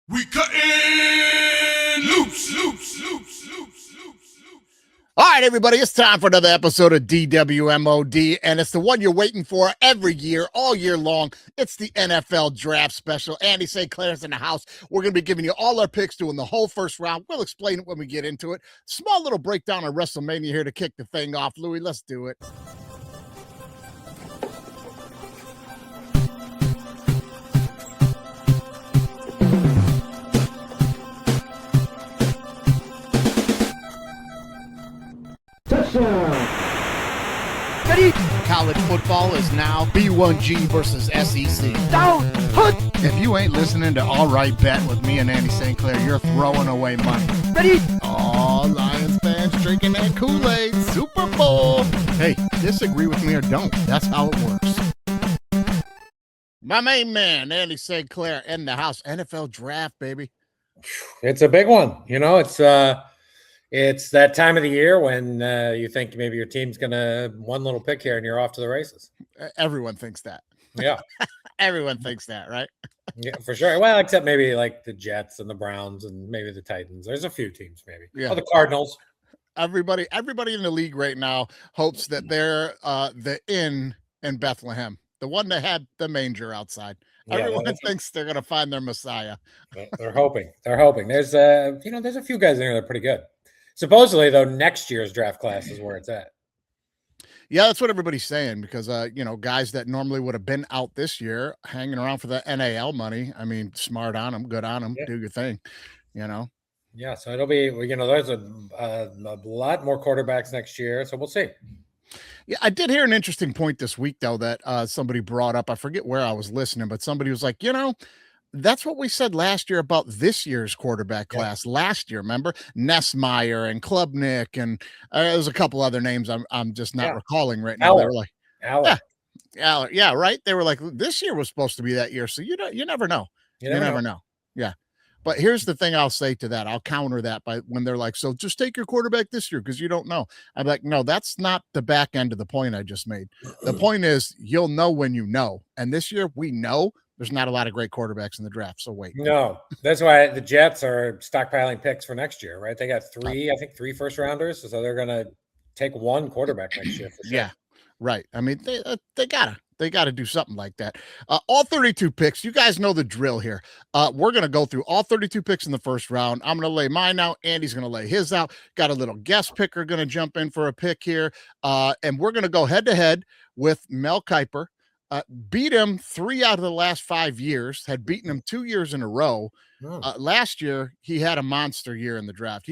We cutting loose. All right, everybody, it's time for another episode of DWMOD, and it's the one you're waiting for every year, all year long. It's the NFL Draft Special. Andy St. Clair's in the house. We're going to be giving you all our picks, doing the whole first round. We'll explain it when we get into it. Small little breakdown of WrestleMania here to kick the thing off. Louis, let's do it. Ready? College football is now B1G versus SEC. Down, put. If you ain't listening to All Right Bet with me and Andy St. Clair, you're throwing away money. Ready? All Lions fans drinking that Kool-Aid. Super Bowl. Hey, disagree with me or don't. That's how it works. My main man, Andy St. Clair, in the house. NFL Draft, baby. It's a big one. You know, it's that time of the year when you think maybe your team's going to one little pick here and you're off to the races. Everyone thinks that. Yeah. Everyone thinks that, right? Yeah, for sure. Well, except maybe like the Jets and the Browns and maybe the Titans. There's a few teams maybe. Yeah. Oh, the Cardinals. Everybody in the league right now hopes that they're the inn in Bethlehem, the one that had the manger outside. Yeah, Everyone thinks they're going to find their Messiah. They're hoping. There's there's a few guys in there that are pretty good. Supposedly, though, next year's draft class is where it's at. Yeah, that's what everybody's saying because, guys that normally would have been out this year hanging around for the NAL money. I mean, smart on them, good on them, do your thing, Yeah, so it'll be, there's a lot more quarterbacks next year, so we'll see. Yeah, I did hear an interesting point this week, though, that somebody brought up. I forget where I was listening, but somebody was like, that's what we said last year about this year's quarterback class. Last year, remember Nessmeyer and Klubnik, and there's a couple other names I'm just not recalling right now. They were like, yeah, right. They were like, this year was supposed to be that year, so you never know. You never know. Yeah. But here's the thing I'll say to that. I'll counter that by when they're like, so just take your quarterback this year because you don't know. I'm like, no, that's not the back end of the point I just made. The point is you'll know when you know. And this year we know there's not a lot of great quarterbacks in the draft. So wait. No, that's why the Jets are stockpiling picks for next year, right? They got three first rounders. So they're going to take one quarterback next year. For sure. Yeah, right. I mean, they gotta do something like that. All 32 picks. You guys know the drill here. We're going to go through all 32 picks in the first round. I'm going to lay mine out. Andy's going to lay his out. Got a little guest picker going to jump in for a pick here. And we're going to go head to head with Mel Kiper. Beat him 3 out of the last 5 years, had beaten him 2 years in a row. Last year, he had a monster year in the draft.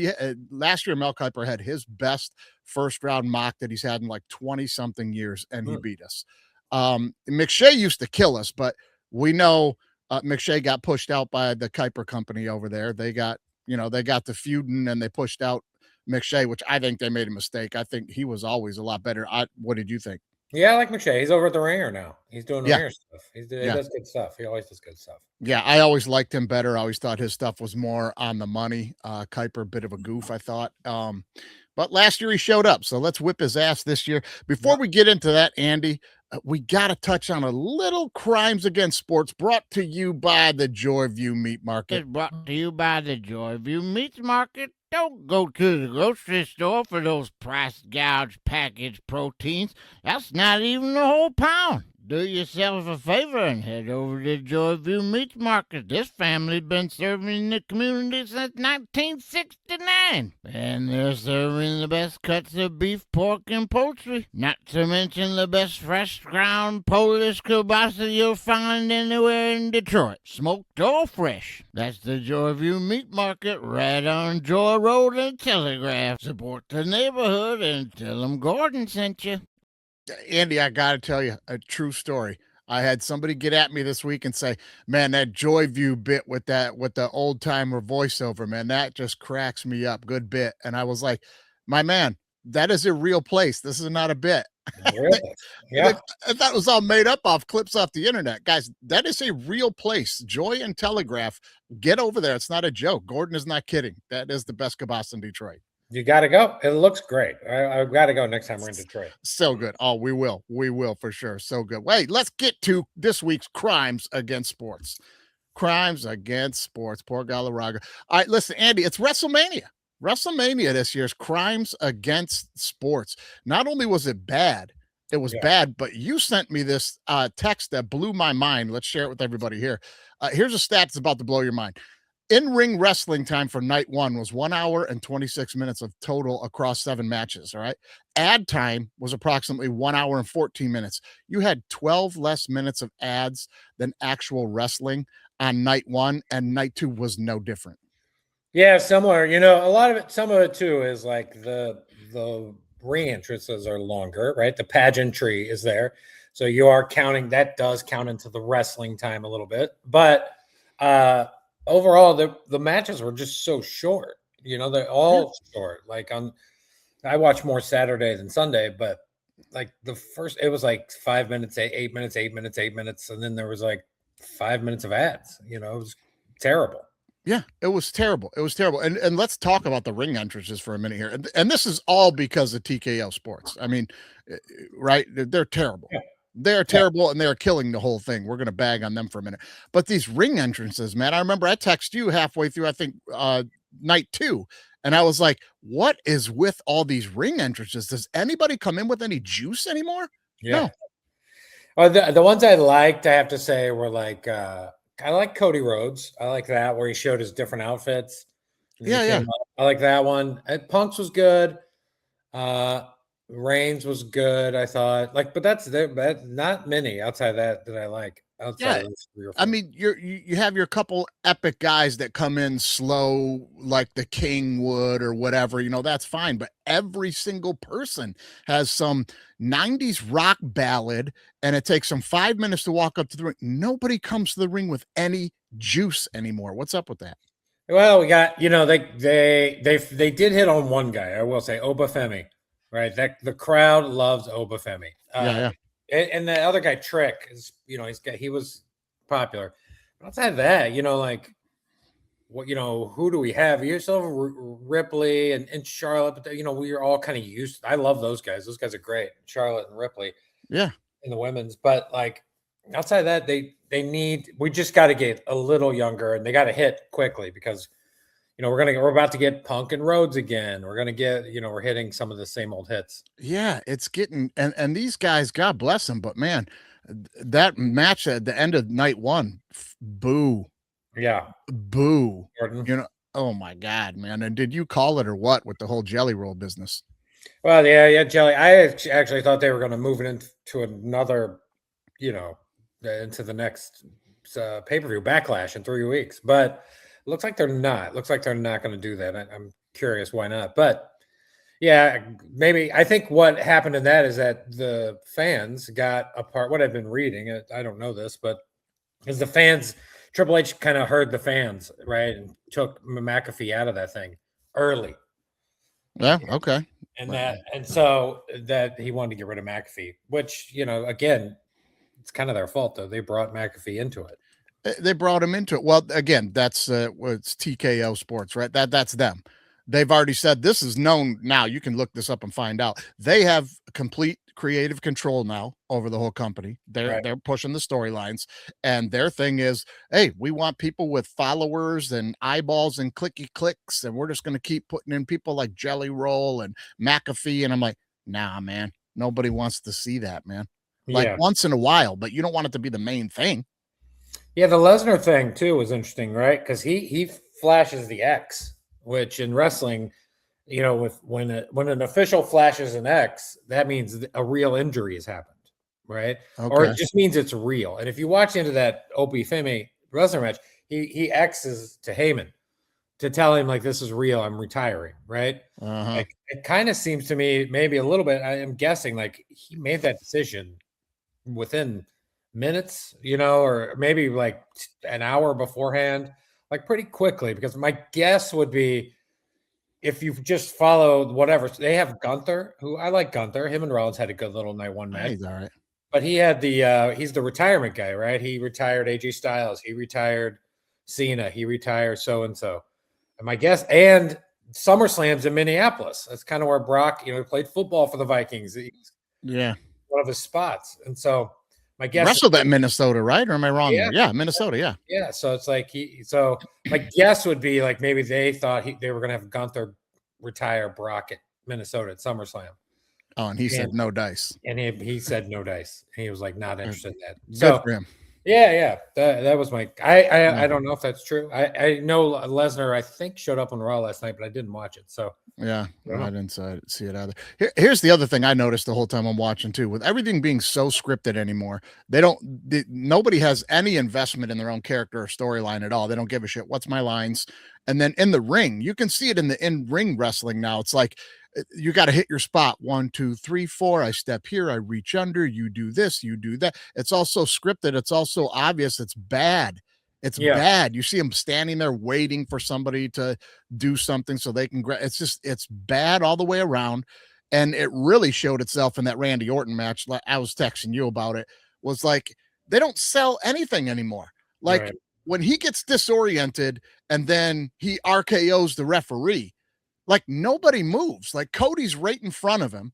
Last year, Mel Kiper had his best first round mock that he's had in like 20 something years, and he beat us. McShay used to kill us, but we know McShay got pushed out by the Kiper company over there. They got the feuding and they pushed out McShay, which I think they made a mistake. I think he was always a lot better. What did you think? Yeah, I like McShay. He's over at the Ringer now. He's doing Ringer stuff. He does good stuff. He always does good stuff. Yeah, I always liked him better. I always thought his stuff was more on the money. Kiper, bit of a goof, I thought. But last year he showed up, so let's whip his ass this year. Before we get into that, Andy, we got to touch on a little crimes against sports brought to you by the Joyview Meat Market. It's brought to you by the Joyview Meat Market. Don't go to the grocery store for those price gouge packaged proteins. That's not even a whole pound. Do yourself a favor and head over to Joyview Meat Market. This family's been serving the community since 1969. And they're serving the best cuts of beef, pork, and poultry. Not to mention the best fresh ground Polish kielbasa you'll find anywhere in Detroit. Smoked or fresh. That's the Joyview Meat Market right on Joy Road and Telegraph. Support the neighborhood and tell them Gordon sent you. Andy, I got to tell you a true story. I had somebody get at me this week and say, man, that Joyview bit with the old timer voiceover, man, that just cracks me up. Good bit. And I was like, my man, that is a real place. This is not a bit. Really? Yeah. I thought it was all made up off clips off the internet. Guys, that is a real place. Joy and Telegraph. Get over there. It's not a joke. Gordon is not kidding. That is the best kibosque in Detroit. You got to go. It looks great. I've got to go next time we're in Detroit. So good. Oh, we will for sure. So good. Wait, let's get to this week's crimes against sports. Crimes against sports. Poor Galarraga. All right, listen, Andy, it's WrestleMania. WrestleMania this year's crimes against sports. Not only was it bad, it was bad, but you sent me this text that blew my mind. Let's share it with everybody here. Here's a stat that's about to blow your mind. In-ring wrestling time for night one was 1 hour and 26 minutes of total across 7 matches. All right. Ad time was approximately 1 hour and 14 minutes. You had 12 less minutes of ads than actual wrestling on night one, and night two was no different. Yeah, similar. You know, a lot of it, some of it too is like the ring entrances are longer, right? The pageantry is there. So you are counting, that does count into the wrestling time a little bit. But overall, the matches were just so short. You know, they're all short. Like I watch more Saturday than Sunday, but like the first, it was like 5 minutes, 8 minutes, 8 minutes, 8 minutes. And then there was like 5 minutes of ads. You know, it was terrible. Yeah, it was terrible. It was terrible. And let's talk about the ring entrances for a minute here. And this is all because of TKO Sports. I mean, right? They're terrible. Yeah. They're terrible, and they're killing the whole thing. We're going to bag on them for a minute. But these ring entrances, man, I remember I texted you halfway through, I think, night two, and I was like, what is with all these ring entrances? Does anybody come in with any juice anymore? Yeah. No. The ones I liked, I have to say, were like I like Cody Rhodes. I like that where he showed his different outfits. Yeah. I like that one. Punk's was good. Reigns was good, I thought. Like, but that's not many outside that I like. Outside those 3 or 4. I mean, you have your couple epic guys that come in slow, like the King would or whatever, you know, that's fine. But every single person has some 90s rock ballad, and it takes them 5 minutes to walk up to the ring. Nobody comes to the ring with any juice anymore. What's up with that? Well, we got, you know, they did hit on one guy, I will say, Obafemi, right? That the crowd loves Obafemi. Yeah. And the other guy, Trick, is, you know, he was popular. But outside of that, you know, like, what, you know, who do we have? You still have Ripley and Charlotte, but you know, we are all kind of used. I love those guys. Those guys are great, Charlotte and Ripley. Yeah, in the women's. But like outside of that, we just got to get a little younger, and they got to hit quickly because, you know, we're about to get Punk and Rhodes again. We're gonna get, you know, we're hitting some of the same old hits. yeah, it's getting, and these guys, God bless them, but man, that match at the end of night one, boo. Yeah. Boo. Jordan. You know, oh my God, man. And did you call it or what with the whole jelly roll business? Well, yeah, Jelly. I actually thought they were going to move it into another, you know, into the next pay-per-view Backlash in 3 weeks. But it looks like they're not. Looks like they're not going to do that. I'm curious why not. But yeah, maybe. I think what happened in that is that the fans got apart. What I've been reading, I don't know this, but is the fans, Triple H kind of heard the fans, right, and took McAfee out of that thing early. Yeah. Okay. And so that he wanted to get rid of McAfee, which, you know, again, it's kind of their fault though. They brought McAfee into it. They brought him into it. Well, again, that's it's TKO Sports, right? That's them. They've already said this is known now. You can look this up and find out. They have complete creative control now over the whole company. They're pushing the storylines, and their thing is, hey, we want people with followers and eyeballs and clicky clicks, and we're just going to keep putting in people like Jelly Roll and McAfee. And I'm like, nah, man, nobody wants to see that, man. Like once in a while, but you don't want it to be the main thing. Yeah, the Lesnar thing too was interesting, right? Because he flashes the X, which in wrestling, you know, when an official flashes an X, that means a real injury has happened, right? Okay. Or it just means it's real. And if you watch into that Opie Femi Lesnar match, he X's to Heyman to tell him like, this is real, I'm retiring, right? Like, it kind of seems to me maybe a little bit, I am guessing like he made that decision within minutes, you know, or maybe like an hour beforehand, like pretty quickly, because my guess would be if you've just followed whatever, they have Gunther, who I like Gunther. Him and Rollins had a good little night one match. He's all right. But he had he's the retirement guy, right? He retired AJ Styles. He retired Cena. He retired so-and-so. And my guess, and SummerSlam's in Minneapolis. That's kind of where Brock, you know, he played football for the Vikings. Yeah. One of his spots. And so my guess wrestled at Minnesota, right? Or am I wrong Yeah. there? Yeah, Minnesota. Yeah. Yeah, so it's like my guess would be like maybe they thought they were gonna have Gunther retire Brock at Minnesota at SummerSlam. Oh, and he said no dice. And he said no dice. He was like not interested in that. Good So for him. yeah. That was my I don't know if that's true. I know Lesnar, I think, showed up on Raw last night, but I didn't watch it. So Yeah, I didn't see it either. Here's the other thing I noticed the whole time I'm watching too. With everything being so scripted anymore, nobody has any investment in their own character or storyline at all. They don't give a shit. What's my lines? And then in the ring, you can see it in the in-ring wrestling now. It's like you got to hit your spot. 1, 2, 3, 4. I step here. I reach under. You do this. You do that. It's also scripted. It's also obvious. It's bad. It's bad. You see them standing there waiting for somebody to do something so they can grab. It's bad all the way around. And it really showed itself in that Randy Orton match. Like I was texting you about it, was like they don't sell anything anymore. Like when he gets disoriented and then he RKO's the referee, like nobody moves. Like Cody's right in front of him.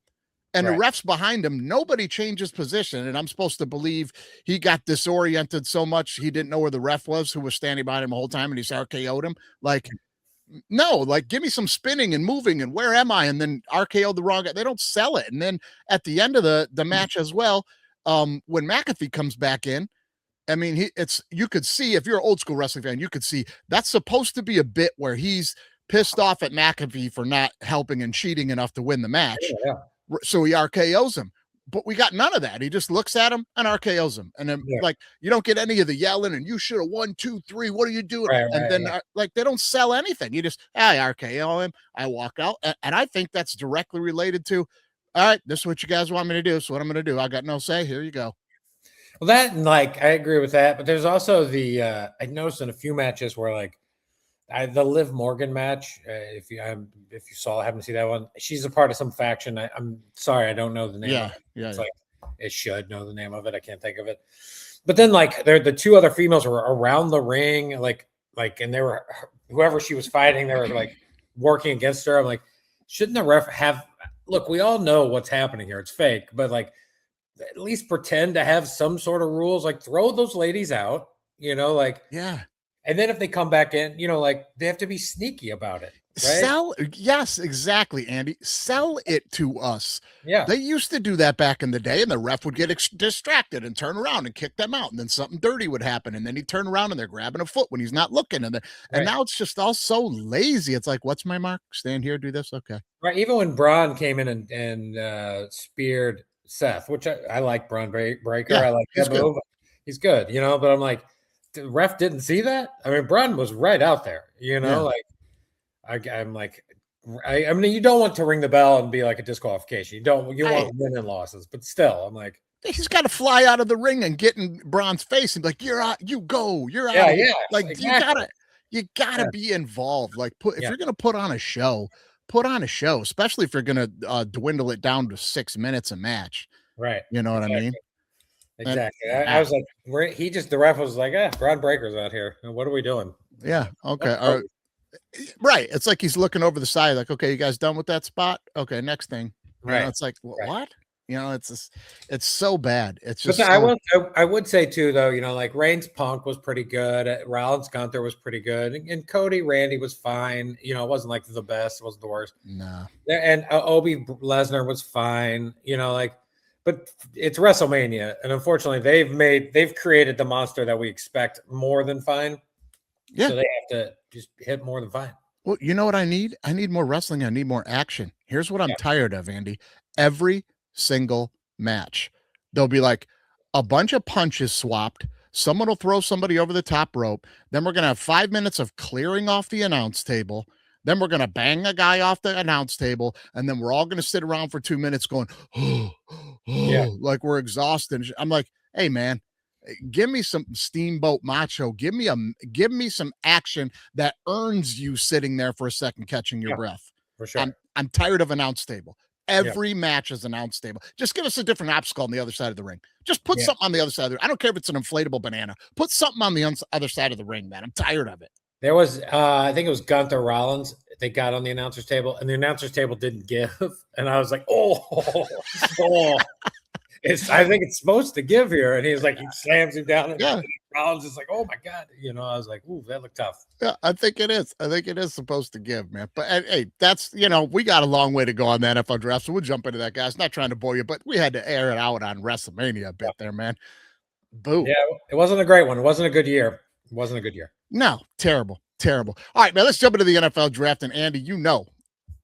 And the ref's behind him, nobody changes position. And I'm supposed to believe he got disoriented so much he didn't know where the ref was, who was standing behind him the whole time, and he's RKO'd him. Like, no, like give me some spinning and moving and where am I? And then RKO the wrong guy. They don't sell it. And then at the end of the match as well, when McAfee comes back in, I mean, you could see, if you're an old school wrestling fan, you could see that's supposed to be a bit where he's pissed off at McAfee for not helping and cheating enough to win the match. So he RKO's him, but we got none of that. He just looks at him and RKO's him. And then like, you don't get any of the yelling and you should have 1, 2, 3. What are you doing? Like, they don't sell anything. You just, I RKO him. I walk out. And I think that's directly related to, all right, this is what you guys want me to do. So what I'm going to do, I got no say. Here you go. Well, that, and like, I agree with that, but there's also I noticed in a few matches where like, the Liv Morgan match, if you saw, I haven't seen that one. She's a part of some faction. I'm sorry, I don't know the name of it. It's like it should know the name of it. I can't think of it. But then like the two other females were around the ring, like, and they were, whoever she was fighting, they were like working against her. I'm like, shouldn't the ref have? Look, we all know what's happening here. It's fake, but like at least pretend to have some sort of rules. Like throw those ladies out. Like And then if they come back in, like they have to be sneaky about it. Right? Yes, exactly, Andy. Sell it to us. Yeah. They used to do that back in the day, and the ref would get distracted and turn around and kick them out. And then something dirty would happen. And then he'd turn around and they're grabbing a foot when he's not looking. And now it's just all so lazy. It's like, what's my mark? Stand here, do this. Okay. Right. Even when Braun came in and speared Seth, which I like Braun Breaker. Yeah, I like that move. He's good, but I'm like, the ref didn't see that. I mean, Braun was right out there, like I'm like, I mean, you don't want to ring the bell and be like a disqualification. You want win and losses, but still, I'm like, he's got to fly out of the ring and get in Braun's face and be like, you're out, you go, you're out. Yeah. Like you gotta be involved. Like if you're gonna put on a show, especially if you're gonna dwindle it down to 6 minutes a match. Right. You know what I mean? Exactly. I was like, the ref was like, Braun Breaker's out here. What are we doing? Yeah. Okay. Right. It's like he's looking over the side, like, okay, you guys done with that spot? Okay, next thing. Right. It's like, what? It's so bad. It's just. But I would say too, though, like Reigns Punk was pretty good. Rollins Gunther was pretty good, and Cody Randy was fine. It wasn't like the best, it wasn't the worst. No. And Obi Lesnar was fine. But it's WrestleMania, and unfortunately, they've created the monster that we expect more than fine. Yeah. So they have to just hit more than fine. Well, you know what I need? I need more wrestling. I need more action. Here's what I'm tired of, Andy. Every single match, there'll be like a bunch of punches swapped. Someone will throw somebody over the top rope. Then we're going to have 5 minutes of clearing off the announce table. Then we're going to bang a guy off the announce table. And then we're all going to sit around for 2 minutes going, like we're exhausted. I'm like, hey, man, give me some Steamboat Macho. Give me some action that earns you sitting there for a second, catching your breath. For sure. I'm tired of announce table. Every match is announce table. Just give us a different obstacle on the other side of the ring. Just put something on the other side of the ring. I don't care if it's an inflatable banana. Put something on the other side of the ring, man. I'm tired of it. There was, I think it was Gunther Rollins. They got on the announcer's table, and the announcer's table didn't give. And I was like, oh. I think it's supposed to give here. And he's like, he slams him down. And Yeah. Rollins is like, oh my God. I was like, ooh, that looked tough. Yeah, I think it is. I think it is supposed to give, man. But hey, that's we got a long way to go on the NFL draft, so we'll jump into that, guys. Not trying to bore you, but we had to air it out on WrestleMania a bit there, man. Boo. Yeah, it wasn't a great one. It wasn't a good year. It wasn't a good year. No, terrible. All right, man. Let's jump into the NFL draft. And Andy,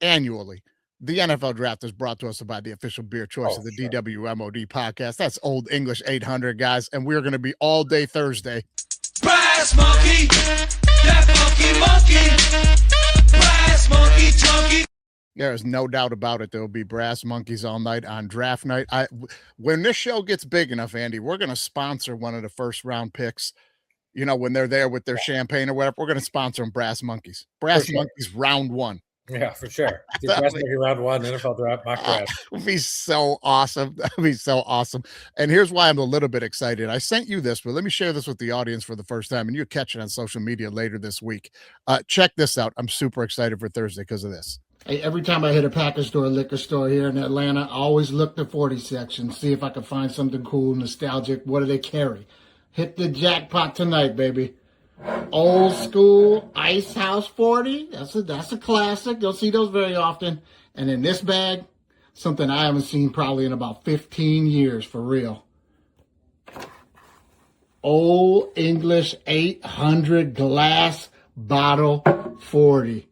annually, the NFL draft is brought to us by the official beer choice of the DWMOD podcast. That's Old English 800, guys, and we're going to be all day Thursday. Brass monkey, that funky monkey, brass monkey chunky. There is no doubt about it. There will be brass monkeys all night on draft night. When this show gets big enough, Andy, we're going to sponsor one of the first round picks. When they're there with their champagne or whatever, we're going to sponsor them brass monkeys. Brass monkeys round one. Yeah, for sure. Brass monkey round one, NFL draft, mock draft. That would be so awesome. That would be so awesome. And here's why I'm a little bit excited. I sent you this, but let me share this with the audience for the first time, and you'll catch it on social media later this week. Check this out. I'm super excited for Thursday because of this. Hey, every time I hit a package store, liquor store here in Atlanta, I always look the 40 section, see if I can find something cool, nostalgic. What do they carry? Hit the jackpot tonight, baby. Old school Ice House 40. That's a classic. Don't see those very often. And in this bag, something I haven't seen probably in about 15 years, for real. Old English 800 glass bottle 40.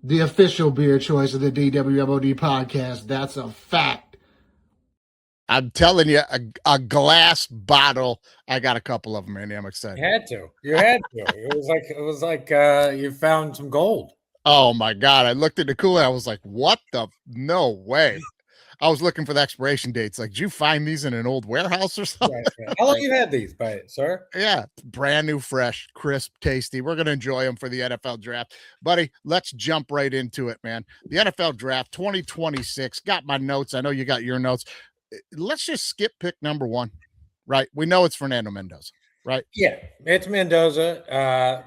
The official beer choice of the DWMOD podcast. That's a fact. I'm telling you, a glass bottle. I got a couple of them, Andy. I'm excited. You had to. It was like you found some gold. Oh my God. I looked at the cooler. I was like, what the? No way. I was looking for the expiration dates. Like, did you find these in an old warehouse or something? Right. How long you had these, sir? Yeah. Brand new, fresh, crisp, tasty. We're going to enjoy them for the NFL draft. Buddy, let's jump right into it, man. The NFL draft 2026. Got my notes. I know you got your notes. Let's just skip pick number one, right? We know it's Fernando Mendoza, right? Yeah, it's Mendoza.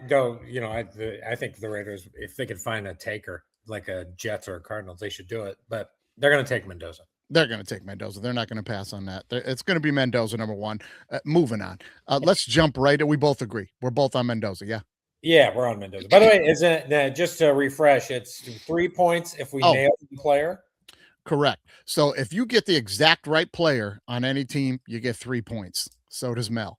Though, I think the Raiders, if they could find a taker like a Jets or a Cardinals, they should do it. But they're going to take Mendoza. They're going to take Mendoza. They're not going to pass on that. It's going to be Mendoza number one. Moving on. Let's jump right. We both agree. We're both on Mendoza. Yeah. Yeah, we're on Mendoza. By the way, isn't just to refresh? It's 3 points if we nail the player. Correct. So if you get the exact right player on any team, you get 3 points. So does Mel.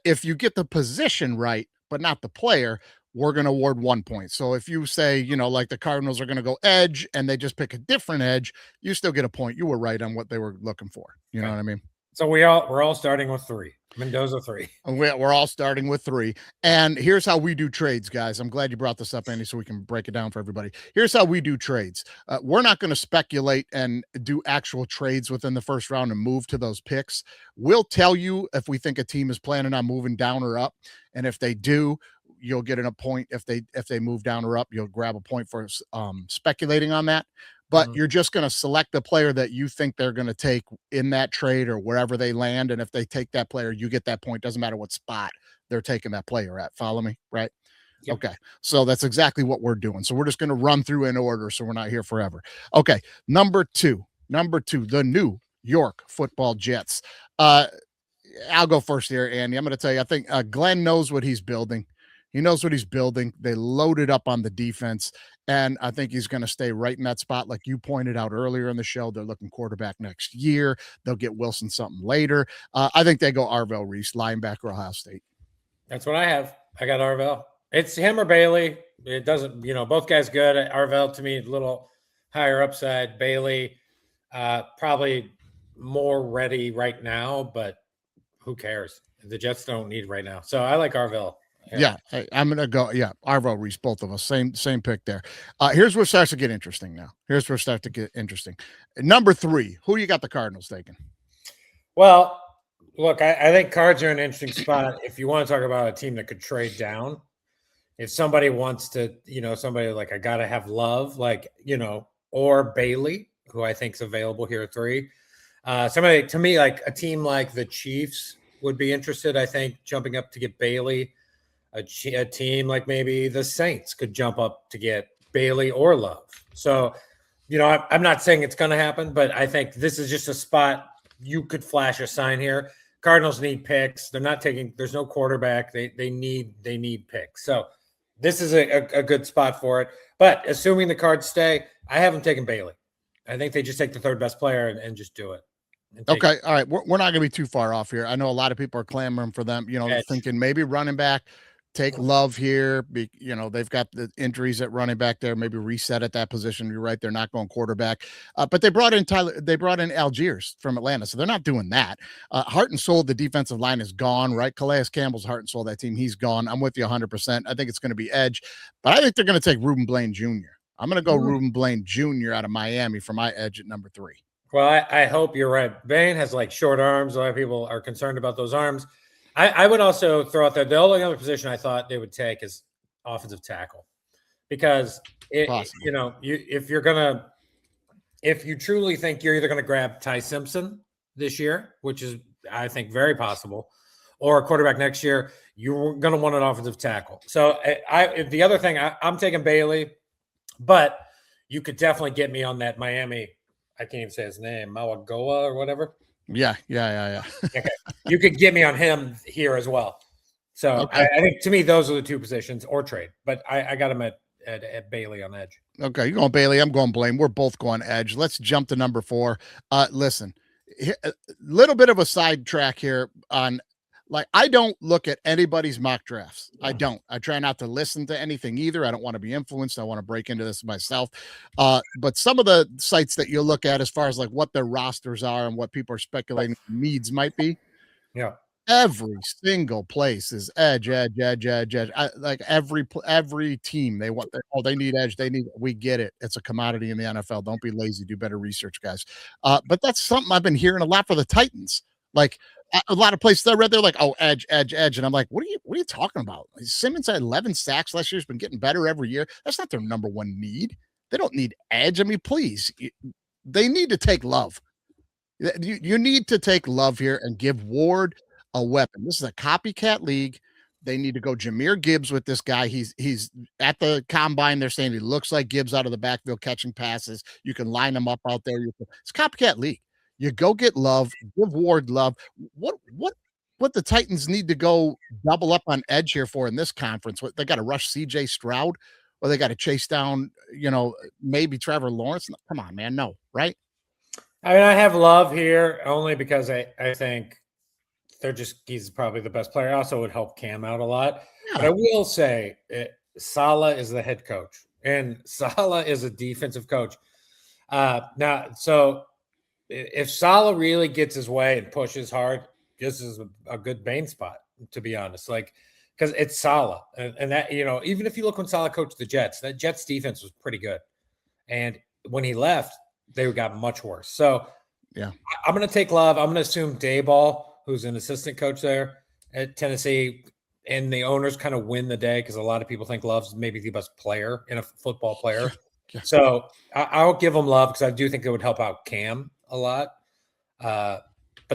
If you get the position right, but not the player, we're going to award 1 point. So if you say, like the Cardinals are going to go edge and they just pick a different edge, you still get a point. You were right on what they were looking for. You know what I mean? So we're all starting with 3. Mendoza 3. We're all starting with 3. And here's how we do trades, guys. I'm glad you brought this up, Andy, so we can break it down for everybody. Here's how we do trades. We're not going to speculate and do actual trades within the first round and move to those picks. We'll tell you if we think a team is planning on moving down or up. And if they do, you'll get a point. If they move down or up, you'll grab a point for speculating on that. But you're just going to select the player that you think they're going to take in that trade or wherever they land. And if they take that player, you get that point. Doesn't matter what spot they're taking that player at. Follow me, right? Yep. Okay. So that's exactly what we're doing. So we're just going to run through in order so we're not here forever. Okay. Number two, the New York Football Jets. I'll go first here, Andy. I'm going to tell you, I think Glenn knows what he's building. He knows what he's building. They loaded up on the defense, and I think he's going to stay right in that spot. Like you pointed out earlier in the show, they're looking quarterback next year. They'll get Wilson something later. I think they go Arvell Reese, linebacker, Ohio State. That's what I have. I got Arvell. It's him or Bailey. It doesn't, both guys good. Arvell, to me, a little higher upside. Bailey, probably more ready right now, but who cares? The Jets don't need right now. So I like Arvell. Yeah, I'm going to go. Yeah, Arvo Reese, both of us. Same pick there. Here's where it starts to get interesting now. Number 3, who you got the Cardinals taking? Well, look, I think Cards are in an interesting spot. If you want to talk about a team that could trade down, if somebody wants to, somebody like I got to have Love, or Bailey, who I think is available here at 3. Somebody, to me, like a team like the Chiefs would be interested, I think, jumping up to get Bailey. A team like maybe the Saints could jump up to get Bailey or Love. So, I'm not saying it's going to happen, but I think this is just a spot you could flash a sign here. Cardinals need picks. They're not taking. There's no quarterback. They need picks. So this is a good spot for it. But assuming the Cards stay, I haven't taken Bailey. I think they just take the third best player and just do it. Okay. All right. We're not going to be too far off here. I know a lot of people are clamoring for them, thinking maybe running back, take Love here. They've got the injuries at running back there, maybe reset at that position. You're right. They're not going quarterback, but they brought in Algiers from Atlanta. So they're not doing that. Heart and soul, the defensive line is gone, right? Calais Campbell's heart and soul, that team, he's gone. I'm with you 100%. I think it's going to be edge, but I think they're going to take Reuben Blaine Jr. I'm going to go Reuben Blaine Jr. out of Miami for my edge at number 3. Well, I hope you're right. Blaine has like short arms. A lot of people are concerned about those arms. I would also throw out there the only other position I thought they would take is offensive tackle, because if you truly think you're either going to grab Ty Simpson this year, which is I think very possible, or a quarterback next year, you're going to want an offensive tackle. So the other thing, I'm taking Bailey, but you could definitely get me on that Miami. I can't even say his name, Mawagoa or whatever. Yeah. Okay. You could get me on him here as well. So okay. I think to me, those are the two positions or trade, but I got him at Bailey on edge. Okay. You're going Bailey. I'm going Blaine. We're both going edge. Let's jump to number 4. Listen, a little bit of a sidetrack here on, like, I don't look at anybody's mock drafts. I don't. I try not to listen to anything either. I don't want to be influenced. I want to break into this myself. But some of the sites that you look at as far as like what their rosters are and what people are speculating needs might be. Yeah. Every single place is edge. Like every team, they need edge. We get it. It's a commodity in the NFL. Don't be lazy. Do better research, guys. But that's something I've been hearing a lot for the Titans. Like, a lot of places I read, they're like, oh, edge. And I'm like, what are you talking about? Simmons had 11 sacks last year. He's been getting better every year. That's not their number one need. They don't need edge. I mean, please, they need to take Love. You need to take Love here and give Ward a weapon. This is a copycat league. They need to go Jahmyr Gibbs with this guy. He's at the combine. They're saying he looks like Gibbs out of the backfield catching passes. You can line him up out there. It's a copycat league. You go get Love, give Ward Love. What the Titans need to go double up on edge here for in this conference? What, they got to rush CJ Stroud, or they got to chase down, maybe Trevor Lawrence? Come on, man. No, right? I mean, I have Love here only because I think he's probably the best player. I also would help Cam out a lot. Yeah. But I will say Saleh is the head coach, and Saleh is a defensive coach. So if Saleh really gets his way and pushes hard, this is a good Bane spot, to be honest. Like, because it's Saleh, and that, even if you look when Saleh coached the Jets, that Jets defense was pretty good, and when he left, they got much worse. So, yeah, I'm going to take Love. I'm going to assume Dayball, who's an assistant coach there at Tennessee, and the owners kind of win the day because a lot of people think Love's maybe the best player in a football player. Yeah. So I'll give them Love because I do think it would help out Cam a lot. But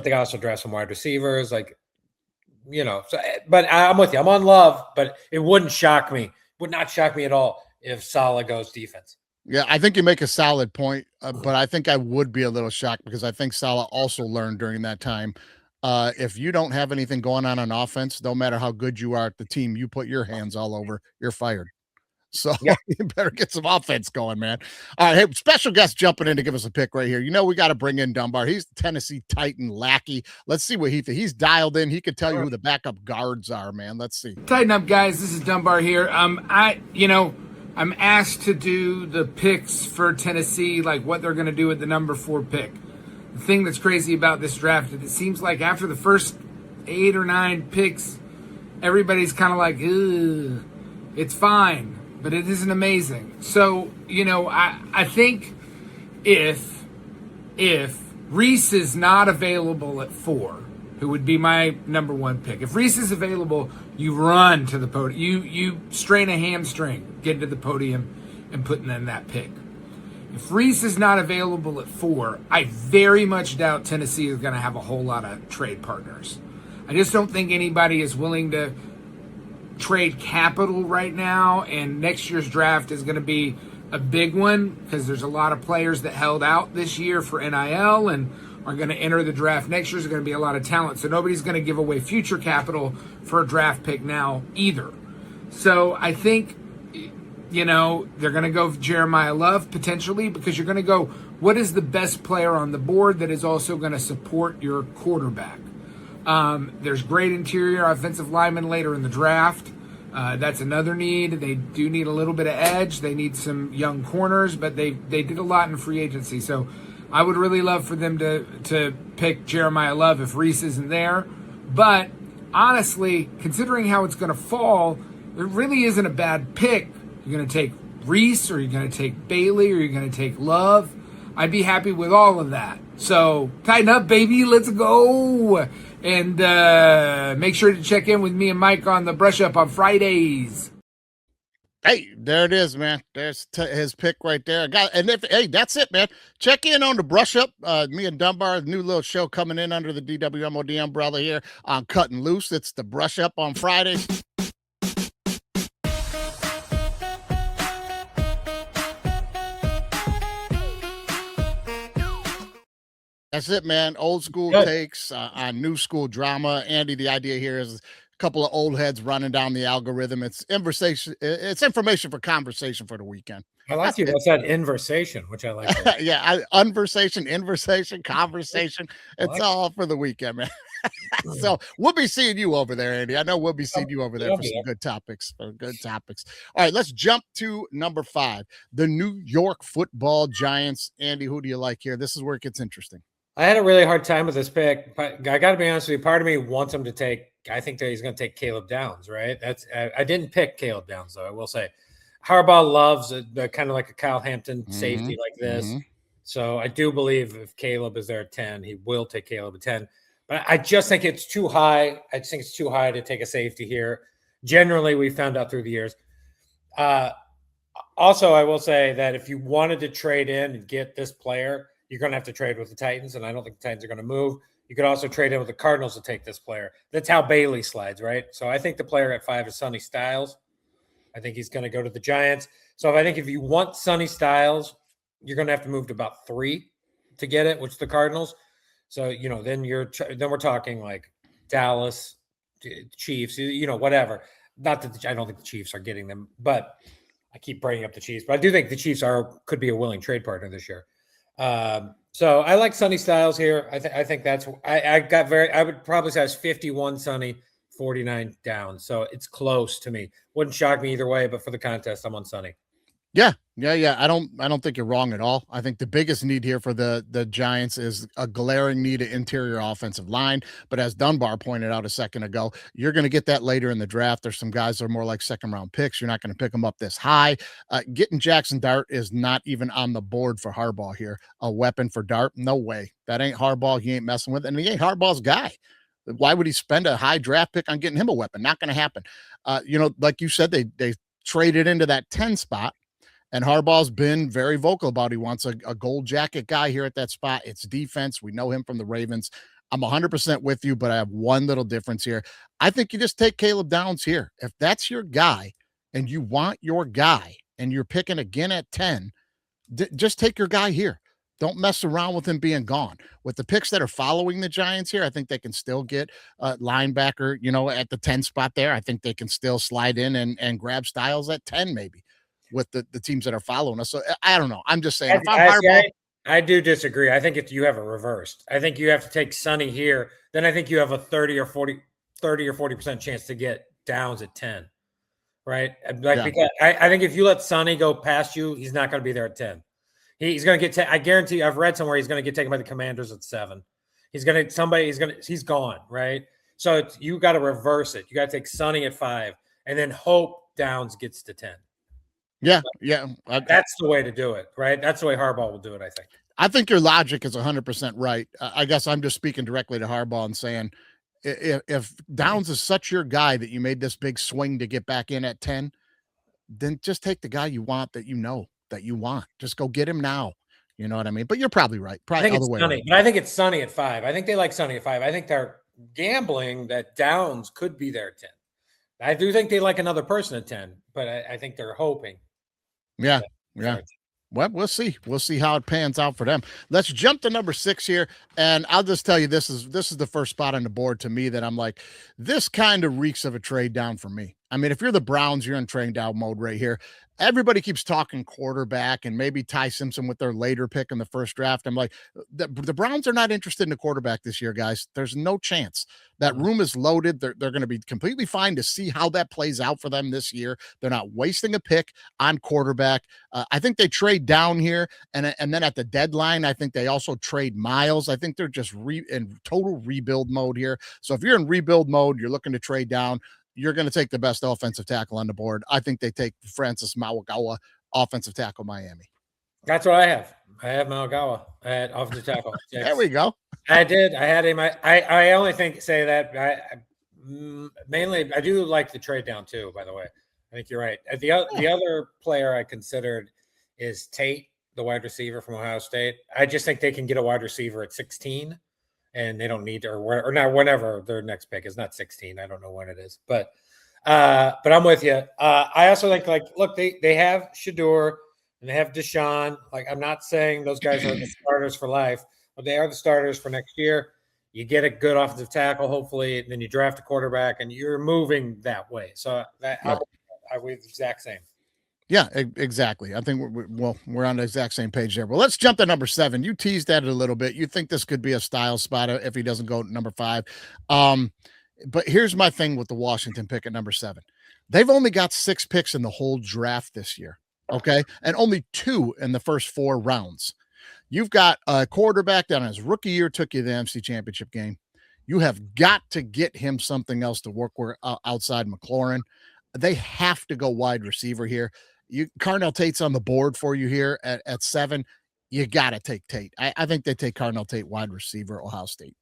they also draft some wide receivers, but I'm with you. I'm on Love, but it would not shock me at all if Saleh goes defense. Yeah, I think you make a solid point, but I think I would be a little shocked because I think Saleh also learned during that time, if you don't have anything going on offense, no matter how good you are at the team, you put your hands all over, you're fired. So yeah. You better get some offense going, man. All right, hey, special guest jumping in to give us a pick right here. We got to bring in Dunbar. He's the Tennessee Titan lackey. Let's see what he thinks. He's dialed in. He could tell you who the backup guards are, man. Let's see. Tighten up, guys. This is Dunbar here. I'm asked to do the picks for Tennessee, like what they're going to do with the number 4 pick. The thing that's crazy about this draft is it seems like after the first 8 or 9 picks, everybody's kind of like, ugh, it's fine. But it isn't amazing. So, I think if Reese is not available at 4, who would be my number 1 pick. If Reese is available, you run to the podium. You strain a hamstring, get to the podium, and put in that pick. If Reese is not available at 4, I very much doubt Tennessee is going to have a whole lot of trade partners. I just don't think anybody is willing to trade capital right now, and next year's draft is going to be a big one because there's a lot of players that held out this year for NIL and are going to enter the draft next year. There's going to be a lot of talent. So nobody's going to give away future capital for a draft pick now either. So I think, they're going to go Jeremiah Love potentially, because you're going to go, what is the best player on the board that is also going to support your quarterback? There's great interior offensive linemen later in the draft. That's another need. They do need a little bit of edge. They need some young corners, but they did a lot in free agency. So I would really love for them to pick Jeremiah Love if Reese isn't there. But honestly, considering how it's going to fall, it really isn't a bad pick. You're going to take Reese, or you're going to take Bailey, or you're going to take Love. I'd be happy with all of that. So tighten up, baby. Let's go. And make sure to check in with me and Mike on the Brush Up on Fridays. Hey, there it is, man. There's his pick right there. Hey, that's it, man. Check in on the Brush Up. Me and Dunbar, new little show coming in under the DWMOD umbrella here on Cutting Loose. It's the Brush Up on Fridays. That's it, man. Old school takes on new school drama. Andy, the idea here is a couple of old heads running down the algorithm. It's information. It's information for conversation for the weekend. I like you. What's that inversation, which I like. Yeah, inversation, conversation. It's all for the weekend, man. So we'll be seeing you over there, Andy. I know we'll be seeing you over there for some good topics. All right, let's jump to number 5, the New York Football Giants. Andy, who do you like here? This is where it gets interesting. I had a really hard time with this pick, but I got to be honest with you. Part of me wants him to take. I think that he's going to take Caleb Downs, right? I didn't pick Caleb Downs, though. I will say, Harbaugh loves a kind of like a Kyle Hampton safety like this. So I do believe if Caleb is there at 10, he will take Caleb at 10. But I just think it's too high. I just think it's too high to take a safety here. Generally, we found out through the years. Also, I will say that if you wanted to trade in and get this player, you're going to have to trade with the Titans, and I don't think the Titans are going to move. You could also trade in with the Cardinals to take this player. That's how Bailey slides, right? So I think the player at 5 is Sonny Styles. I think he's going to go to the Giants. So if you want Sonny Styles, you're going to have to move to about 3 to get it, which is the Cardinals. So, then we're talking like Dallas, Chiefs, whatever. Not that I don't think the Chiefs are getting them, but I keep bringing up the Chiefs. But I do think the Chiefs could be a willing trade partner this year. So I like Sonny Styles here. I think that's I would probably say I was 51 Sonny, 49 down. So it's close to me. Wouldn't shock me either way, but for the contest, I'm on Sonny. Yeah. I don't think you're wrong at all. I think the biggest need here for the Giants is a glaring need of interior offensive line. But as Dunbar pointed out a second ago, you're going to get that later in the draft. There's some guys that are more like second round picks. You're not going to pick them up this high. Getting Jackson Dart is not even on the board for Harbaugh here. A weapon for Dart? No way. That ain't Harbaugh. He ain't messing with it. And he ain't Harbaugh's guy. Why would he spend a high draft pick on getting him a weapon? Not going to happen. Like you said, they traded into that 10 spot. And Harbaugh's been very vocal about he wants a gold jacket guy here at that spot. It's defense. We know him from the Ravens. I'm 100% with you, but I have one little difference here. I think you just take Caleb Downs here. If that's your guy and you want your guy and you're picking again at 10, just take your guy here. Don't mess around with him being gone. With the picks that are following the Giants here, I think they can still get a linebacker, at the 10 spot there. I think they can still slide in and grab Styles at 10 maybe. With the teams that are following us. So I don't know. I'm just saying. I do disagree. I think if you have it reversed, I think you have to take Sonny here. Then I think you have a 30 or 40% chance to get Downs at 10. Right. Because I think if you let Sonny go past you, he's not going to be there at 10. He's going to get, I guarantee I've read somewhere he's going to get taken by the Commanders at 7. He's gone. Right. So you got to reverse it. You got to take Sonny at 5 and then hope Downs gets to 10. Yeah. That's the way to do it, right? That's the way Harbaugh will do it, I think. I think your logic is 100% right. I guess I'm just speaking directly to Harbaugh and saying, if Downs is such your guy that you made this big swing to get back in at 10, then just take the guy you want that you want. Just go get him now. You know what I mean? But you're probably right. Probably other way around. But I think it's Sonny at 5. I think they like Sonny at 5. I think they're gambling that Downs could be there at 10. I do think they like another person at 10, but I think they're hoping. Yeah. Well, we'll see. We'll see how it pans out for them. Let's jump to number 6 here, and I'll just tell you this is the first spot on the board to me that I'm like, this kind of reeks of a trade down for me. I mean, if you're the Browns, you're in trade down mode right here. Everybody keeps talking quarterback and maybe Ty Simpson with their later pick in the first draft. I'm like, the Browns are not interested in a quarterback this year, guys. There's no chance. That room is loaded. They're going to be completely fine to see how that plays out for them this year. They're not wasting a pick on quarterback. I think they trade down here, and then at the deadline, I think they also trade Miles. I think they're just in total rebuild mode here. So if you're in rebuild mode, you're looking to trade down, you're going to take the best offensive tackle on the board. I think they take Francis Mauigoa, offensive tackle, Miami. That's what I have. I have Mauigoa at offensive tackle. There we go. I did. I had him. I only say that mainly I do like the trade down too. By the way, I think you're right. The other player I considered is Tate, the wide receiver from Ohio State. I just think they can get a wide receiver at 16. And they don't need to, or not whenever their next pick is not 16. I don't know when it is, but I'm with you. I also think, like, look, they have Shador and they have Deshaun. Like, I'm not saying those guys are the starters for life, but they are the starters for next year. You get a good offensive tackle, hopefully, and then you draft a quarterback, and you're moving that way. So I would the exact same. Yeah, exactly. I think we're on the exact same page there. But let's jump to number 7. You teased at it a little bit. You think this could be a style spot if he doesn't go number 5. But here's my thing with the Washington pick at number 7. They've only got 6 picks in the whole draft this year. Okay. And only 2 in the first 4 rounds. You've got a quarterback that on his rookie year took you to the NFC Championship game. You have got to get him something else to work with outside McLaurin. They have to go wide receiver here. Carnell Tate's on the board for you here at 7. You got to take Tate. I think they take Carnell Tate, wide receiver, Ohio State.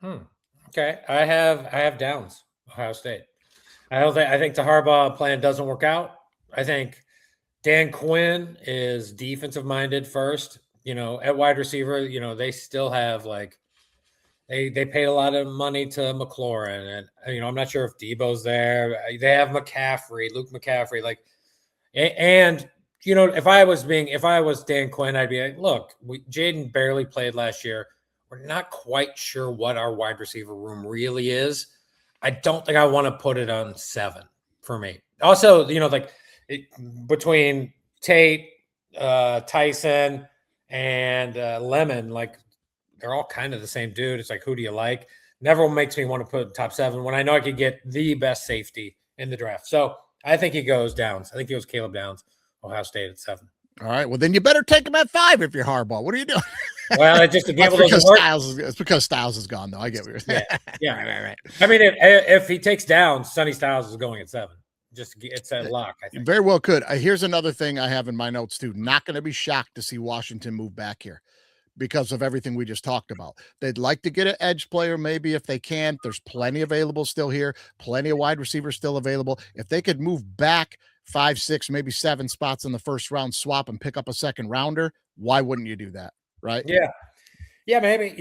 Okay. I have Downs, Ohio State. I think the Harbaugh plan doesn't work out. I think Dan Quinn is defensive minded first, at wide receiver, they still have like, they paid a lot of money to McLaurin, and, I'm not sure if Debo's there. They have Luke McCaffrey, like, and if I was Dan Quinn, I'd be like, look, Jaden barely played last year. We're not quite sure what our wide receiver room really is. I don't think I want to put it on 7 for me. Also, between Tate, Tyson, and Lemon, like, they're all kind of the same dude. It's like, who do you like? Never makes me want to put top 7 when I know I could get the best safety in the draft. So I think he goes Downs. I think he goes Caleb Downs, Ohio State at 7. All right. Well, then you better take him at 5 if you're Harbaugh. What are you doing? Well, it just it's because Styles is gone, though. I get what you're saying. Yeah. Right. I mean, if he takes Downs, Sonny Styles is going at 7. It's a lock, I think. Very well could. Here's another thing I have in my notes, too. Not going to be shocked to see Washington move back here because of everything we just talked about. They'd like to get an edge player maybe if they can. There's plenty available still here, plenty of wide receivers still available. If they could move back 5, 6, maybe 7 spots in the first round, swap and pick up a second rounder, why wouldn't you do that? Right? Yeah, maybe,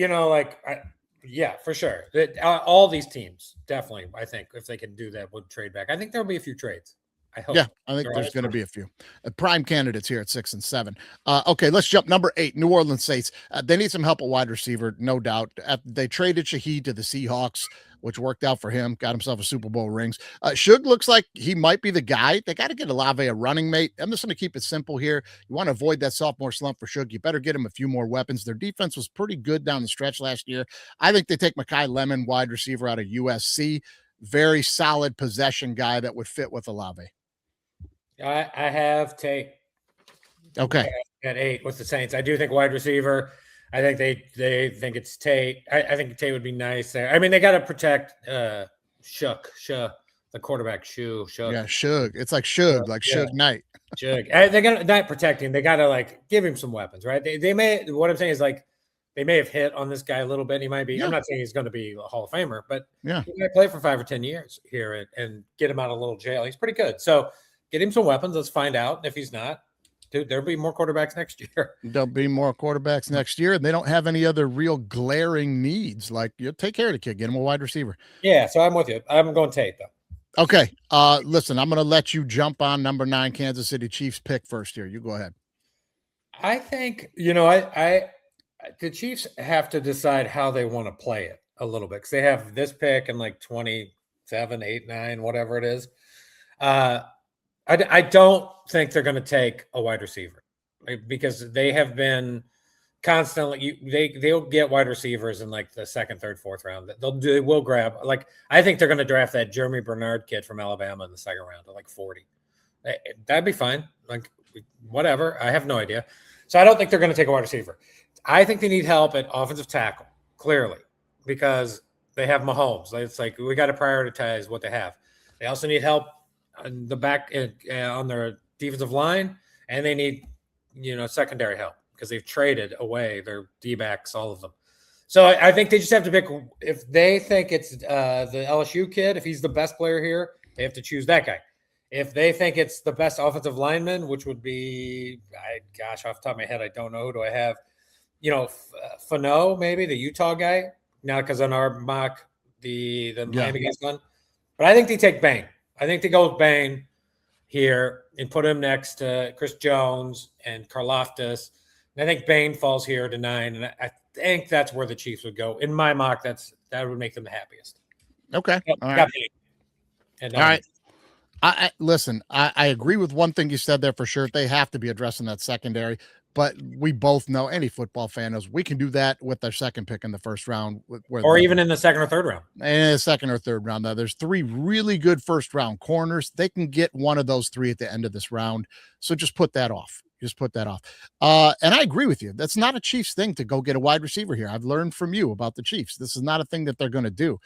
for sure. All these teams, definitely, I think, if they can do that, would trade back. I think there'll be a few trades. I hope. Yeah, I think there's going to be a few prime candidates here at 6 and 7. Okay, let's jump. Number 8, New Orleans Saints. They need some help at wide receiver, no doubt. They traded Shaheed to the Seahawks, which worked out for him. Got himself a Super Bowl rings. Suge looks like he might be the guy. They got to get Olave a running mate. I'm just going to keep it simple here. You want to avoid that sophomore slump for Suge. You better get him a few more weapons. Their defense was pretty good down the stretch last year. I think they take Mekhi Lemon, wide receiver out of USC. Very solid possession guy that would fit with Olave. I have Tate. Okay. At 8 with the Saints. I do think wide receiver. I think they think it's Tate. I think Tate would be nice there. I mean, they got to protect Shook, the quarterback. Shook. Yeah, Suge. It's like Suge, Suge Knight. Suge. They got to not protect him. They got to like give him some weapons, right? They may. What I'm saying is like they may have hit on this guy a little bit. He might be. Yeah. I'm not saying he's going to be a Hall of Famer, but he might play for 5 or 10 years here and get him out of a little jail. He's pretty good. So get him some weapons. Let's find out if he's not. Dude, there'll be more quarterbacks next year. There'll be more quarterbacks next year, and they don't have any other real glaring needs. Like, you take care of the kid, get him a wide receiver. Yeah, so I'm with you. I'm going Tate, though. Okay. Listen, I'm going to let you jump on number 9 Kansas City Chiefs pick first here. You go ahead. I think, the Chiefs have to decide how they want to play it a little bit because they have this pick and like 27, 8, 9, whatever it is. I don't think they're going to take a wide receiver because they have been constantly. They'll get wide receivers in like the second, third, fourth round. They will grab. Like I think they're going to draft that Jeremy Bernard kid from Alabama in the second round at like 40. That'd be fine. Like whatever. I have no idea. So I don't think they're going to take a wide receiver. I think they need help at offensive tackle, clearly, because they have Mahomes. It's like we got to prioritize what they have. They also need help on the back on their defensive line, and they need secondary help because they've traded away their D-backs, all of them. So I think they just have to pick. If they think it's the LSU kid, if he's the best player here, they have to choose that guy. If they think it's the best offensive lineman, which would be, off the top of my head, I don't know. Who do I have? Fano, maybe the Utah guy. Now, because on our mock, the Miami guy's done. But I think they take Bain. I think they go with Bain here and put him next to Chris Jones and Karlaftis. And I think Bain falls here to 9. And I think that's where the Chiefs would go. In my mock, that would make them the happiest. Okay. All right. All right. Listen, I agree with one thing you said there for sure. They have to be addressing that secondary, but we both know, any football fan knows, we can do that with their second pick in the first round. Or even in the second or third round. In the second or third round. Now, there's 3 really good first round corners. They can get one of those 3 at the end of this round. So just put that off. And I agree with you. That's not a Chiefs thing to go get a wide receiver here. I've learned from you about the Chiefs. This is not a thing that they're going to do.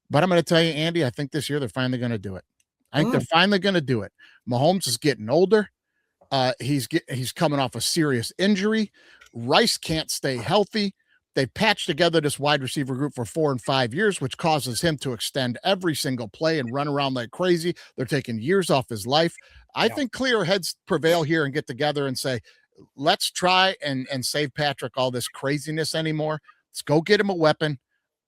But I'm going to tell you, Andy, I think this year they're finally going to do it. I think they're finally going to do it. Mahomes is getting older. He's coming off a serious injury. Rice can't stay healthy. They patched together this wide receiver group for 4 and 5 years, which causes him to extend every single play and run around like crazy. They're taking years off his life. I think clear heads prevail here and get together and say, let's try and save Patrick all this craziness anymore. Let's go get him a weapon.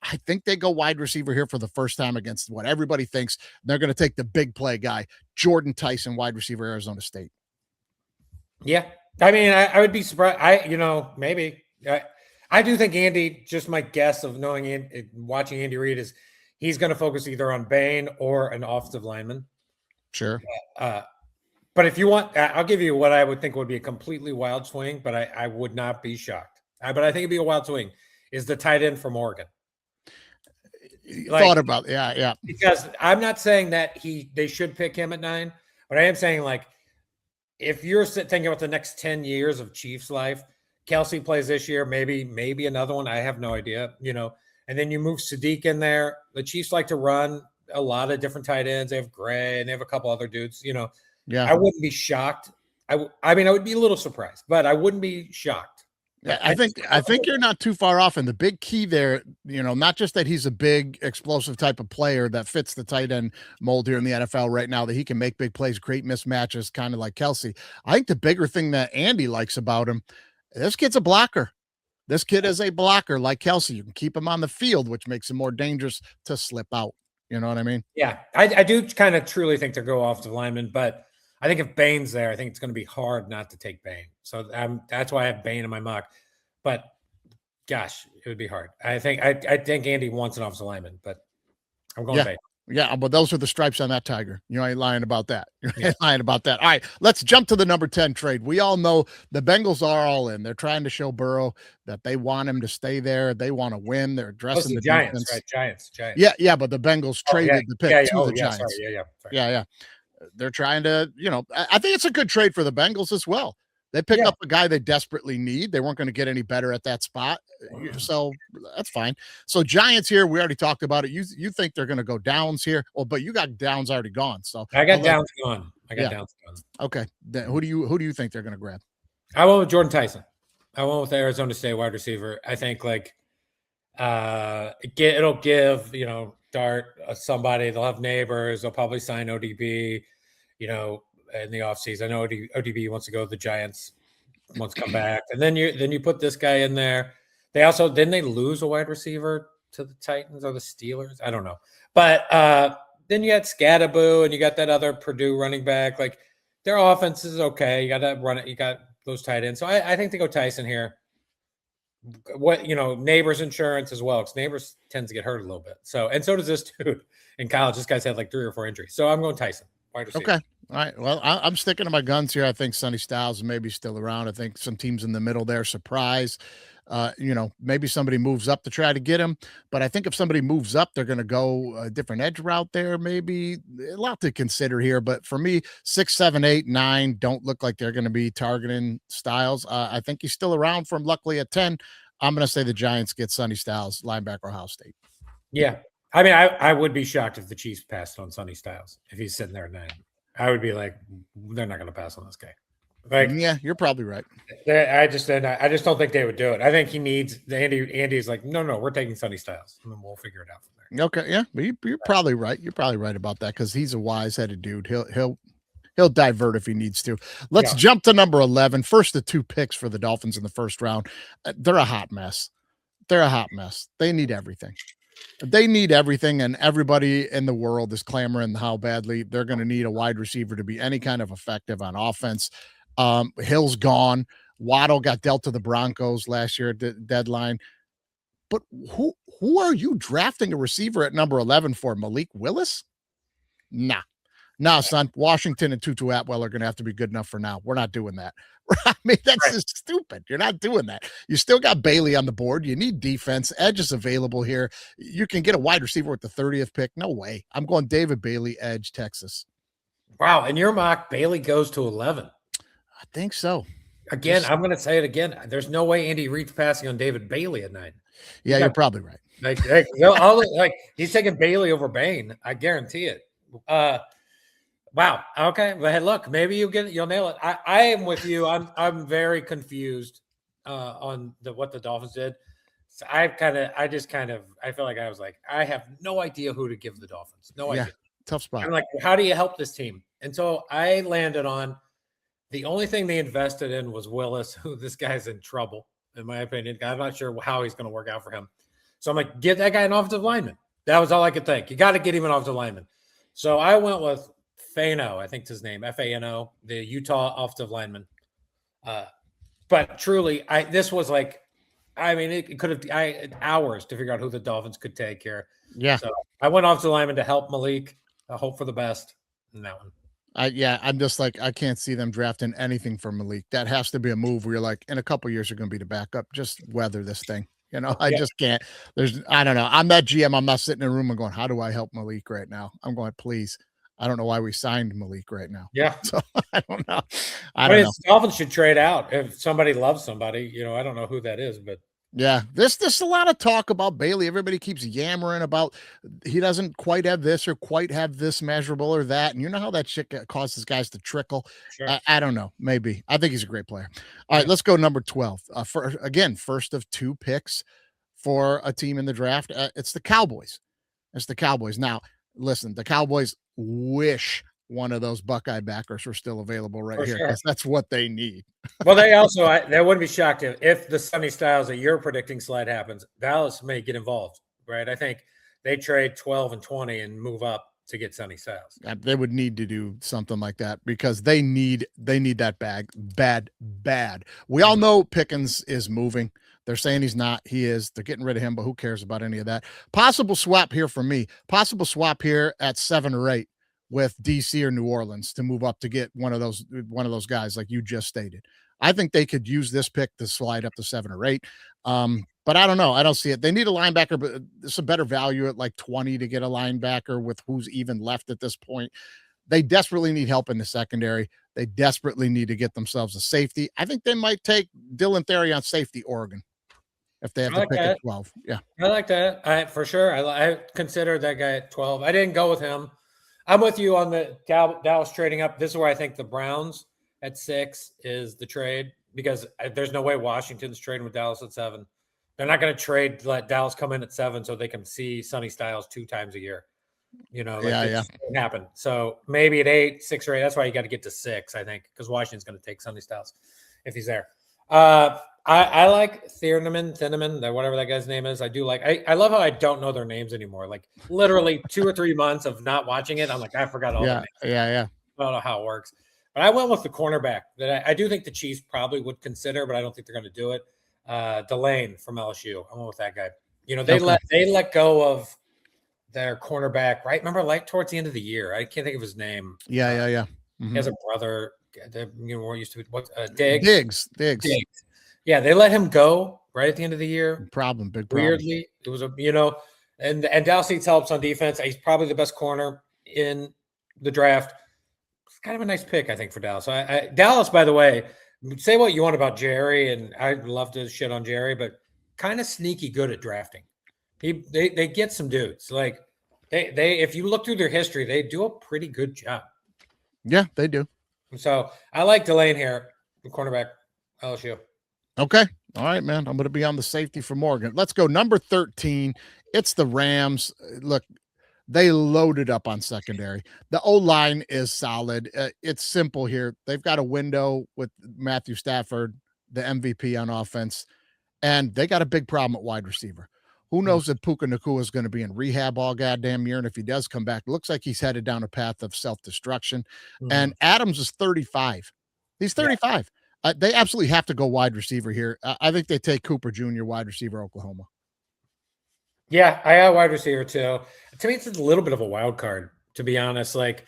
I think they go wide receiver here for the first time against what everybody thinks. They're going to take the big play guy, Jordan Tyson, wide receiver, Arizona State. Yeah. I mean, I would be surprised. Maybe. I do think Andy, just my guess of watching Andy Reid, is he's going to focus either on Bain or an offensive lineman. Sure. But if you want, I'll give you what I would think would be a completely wild swing, but I would not be shocked. But I think it'd be a wild swing, is the tight end from Oregon. Thought about yeah. Because I'm not saying that they should pick him at 9, but I am saying, like, if you're thinking about the next 10 years of Chiefs life, Kelsey plays this year, maybe another one. I have no idea, and then you move Sadiq in there. The Chiefs like to run a lot of different tight ends. They have Gray and they have a couple other dudes, Yeah. I wouldn't be shocked. I mean, I would be a little surprised, but I wouldn't be shocked. Yeah, I think you're not too far off. And the big key there, not just that he's a big explosive type of player that fits the tight end mold here in the NFL right now, that he can make big plays, great mismatches, kind of like Kelsey. I think the bigger thing that Andy likes about him, this kid's a blocker. This kid is a blocker like Kelsey. You can keep him on the field, which makes him more dangerous to slip out. You know what I mean? Yeah, I do kind of truly think they'll go offensive lineman, but I think if Bain's there, I think it's going to be hard not to take Bain. So that's why I have Bain in my mock. But gosh, it would be hard. I think Andy wants an offensive lineman, but I'm going Bain. Yeah, but those are the stripes on that tiger. You ain't lying about that. All right, let's jump to the number 10 trade. We all know the Bengals are all in. They're trying to show Burrow that they want him to stay there. They want to win. They're addressing the Giants, defense. right? Giants. Yeah, but the Bengals traded the pick to the Giants. Sorry. Yeah. They're trying to, I think it's a good trade for the Bengals as well. They pick up a guy they desperately need. They weren't going to get any better at that spot. So that's fine. So Giants here, we already talked about it. You think they're going to go Downs here? Well, but you got Downs already gone. So I got Downs gone. Downs gone. Okay. Then who do you think they're going to grab? I went with Jordan Tyson. I went with the Arizona State wide receiver. I think it'll give, Dart somebody. They'll have neighbors. They'll probably sign ODB, in the offseason. I know ODB wants to go to the Giants, wants to come back. And then you put this guy in there. They also, didn't they lose a wide receiver to the Titans or the Steelers? I don't know. But then you had Scattaboo and you got that other Purdue running back. Like, their offense is okay. You got that run. You got those tight ends. So I think they go Tyson here. What Neighbors insurance as well, because Neighbors tends to get hurt a little bit. So does this dude in college. This guy's had like 3 or 4 injuries. So I'm going Tyson. Wide receiver. Okay. All right. Well, I'm sticking to my guns here. I think Sonny Styles may be still around. I think some teams in the middle there surprise. Maybe somebody moves up to try to get him. But I think if somebody moves up, they're going to go a different edge route there. Maybe a lot to consider here. But for me, 6, 7, 8, 9 don't look like they're going to be targeting Styles. I think he's still around from luckily at 10. I'm going to say the Giants get Sonny Styles, linebacker, Ohio State. Yeah. I mean, I would be shocked if the Chiefs passed on Sonny Styles if he's sitting there at 9. I would be like, they're not going to pass on this guy. Like, yeah, you're probably right. I just don't think they would do it. I think he needs Andy's like, no, we're taking Sonny Styles, and then we'll figure it out from there. Okay, yeah, but you're probably right. You're probably right about that because he's a wise-headed dude. He'll divert if he needs to. Let's jump to number 11. First, the 2 picks for the Dolphins in the first round. They're a hot mess. They need everything. And everybody in the world is clamoring how badly they're going to need a wide receiver to be any kind of effective on offense. Hill's gone. Waddle got dealt to the Broncos last year at the deadline. But who are you drafting a receiver at number 11 for? Malik Willis? Nah, son. Washington and Tutu Atwell are going to have to be good enough for now. We're not doing that. I mean, that's just stupid. You're not doing that. You still got Bailey on the board. You need defense. Edge is available here. You can get a wide receiver with the 30th pick. No way. I'm going David Bailey, edge, Texas. Wow. In your mock, Bailey goes to 11. I think so. Again, I'm going to say it again. There's no way Andy Reid's passing on David Bailey at 9. Yeah, you're probably right. Like he's taking Bailey over Bain. I guarantee it. Wow. Okay. But hey, look, maybe you'll nail it. I am with you. I'm very confused on what the Dolphins did. So I feel like I was like, I have no idea who to give the Dolphins. No idea. Tough spot. I'm like, how do you help this team? And so I landed on the only thing they invested in was Willis, who this guy's in trouble, in my opinion. I'm not sure how he's going to work out for him. So I'm like, give that guy an offensive lineman. That was all I could think. You got to get him an offensive lineman. So I went with Fano, I think's his name, Fano, the Utah offensive lineman. But truly, this was like, I mean, it could have hours to figure out who the Dolphins could take here. Yeah. So I went offensive lineman to help Malik. I hope for the best in that one. I'm just like, I can't see them drafting anything for Malik. That has to be a move where you're like, in a couple of years, you're going to be the backup. Just weather this thing. I just can't. I don't know. I'm that GM. I'm not sitting in a room and going, how do I help Malik right now? I'm going, please. I don't know why we signed Malik right now. Yeah. So I don't know. I don't know. Dolphins should trade out if somebody loves somebody. I don't know who that is, but. Yeah, there's a lot of talk about Bailey. Everybody keeps yammering about he doesn't quite have this or quite have this measurable or that. And you know how that shit causes guys to trickle. Sure. I don't know. Maybe. I think he's a great player. All right, let's go number 12. First of 2 picks for a team in the draft. It's the Cowboys. Now, listen, the Cowboys wish one of those Buckeye backers were still available right here because that's what they need. Well, they wouldn't be shocked if the Sonny Styles that you're predicting slide happens. Dallas may get involved, right? I think they trade 12 and 20 and move up to get Sonny Styles. They would need to do something like that because they need that bag bad. We all know Pickens is moving. They're saying he's not. He is. They're getting rid of him, but who cares about any of that? Possible swap here for me. Possible swap here at 7 or 8. With DC or New Orleans to move up to get one of those guys like you just stated. I think they could use this pick to slide up to 7 or 8. But I don't know. I don't see it. They need a linebacker, but it's a better value at like 20 to get a linebacker with who's even left at this point. They desperately need help in the secondary. They desperately need to get themselves a safety. I think they might take Dylan Theory on safety, Oregon, if they have to pick at 12. Yeah. I like that. For sure. I considered that guy at 12. I didn't go with him. I'm with you on the Dallas trading up. This is where I think the Browns at 6 is the trade because there's no way Washington's trading with Dallas at 7. They're not going to let Dallas come in at 7 so they can see Sonny Styles 2 times a year. It won't happen. So maybe at 8, 6 or 8. That's why you got to get to 6, I think, because Washington's going to take Sonny Styles if he's there. I like Thieneman, whatever that guy's name is. I do like. I love how I don't know their names anymore. Like literally 2 or 3 months of not watching it, I'm like, I forgot all their names. Yeah. I don't know how it works. But I went with the cornerback that I do think the Chiefs probably would consider, but I don't think they're going to do it. Delane from LSU. I went with that guy. You know, they let go of their cornerback, right? Remember, like towards the end of the year, I can't think of his name. Yeah. He has a brother. Used to be Diggs. Diggs. Yeah, they let him go right at the end of the year. Big problem. Weirdly, it was and Dallas needs help on defense. He's probably the best corner in the draft. It's kind of a nice pick, I think, for Dallas. Dallas, by the way, say what you want about Jerry, and I'd love to shit on Jerry, but kind of sneaky good at drafting. They get some dudes. Like they if you look through their history, they do a pretty good job. Yeah, they do. So I like Delane here, the cornerback, LSU. Okay. All right, man. I'm going to be on the safety for Morgan. Let's go. Number 13. It's the Rams. Look, they loaded up on secondary. The O-line is solid. It's simple here. They've got a window with Matthew Stafford, the MVP on offense, and they got a big problem at wide receiver. Who knows if Puka Nacua is going to be in rehab all goddamn year, and if he does come back, it looks like he's headed down a path of self-destruction. And Adams is 35. He's 35. They absolutely have to go wide receiver here. I think they take Cooper Jr., wide receiver, Oklahoma. Yeah, I got wide receiver too. To me, it's a little bit of a wild card, to be honest. Like,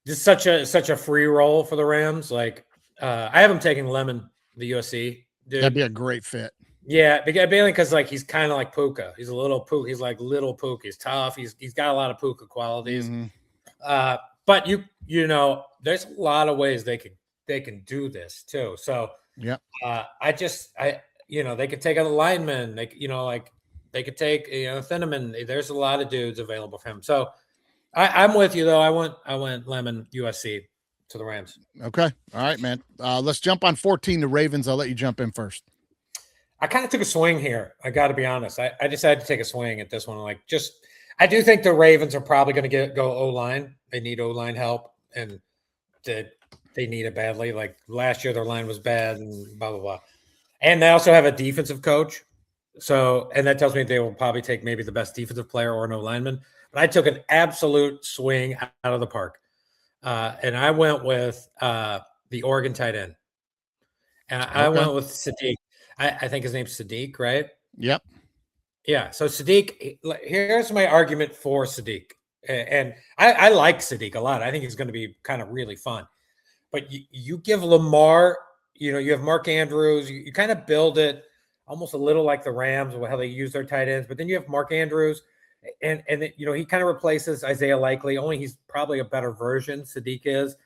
just such a free roll for the Rams. Like, I have him taking Lemon, the USC dude. That'd be a great fit. Yeah, mainly because like he's kind of like Puka. He's a little Puka. He's like little Puka. He's tough. He's got a lot of Puka qualities. But you know, there's a lot of ways they can do this too. So yeah, they could take other linemen. They could take Thieneman. There's a lot of dudes available for him. So I'm with you though. I went Lemon USC to the Rams. Okay, all right, man. Let's jump on 14. The Ravens. I'll let you jump in first. I kind of took a swing here. I got to be honest. I decided to take a swing at this one. I do think the Ravens are probably going to go O-line. They need O-line help, and they need it badly. Like last year, their line was bad, and blah blah blah. And they also have a defensive coach. So, and that tells me they will probably take maybe the best defensive player or no lineman. But I took an absolute swing out of the park, and I went with the Oregon tight end, and I went with Sadiq. I think his name's Sadiq, right? Yep. Yeah. So Sadiq, here's my argument for Sadiq. And I like Sadiq a lot. I think he's going to be kind of really fun. But you give Lamar, you have Mark Andrews. You kind of build it almost a little like the Rams, how they use their tight ends. But then you have Mark Andrews. And he kind of replaces Isaiah Likely. Only he's probably a better version, Sadiq is.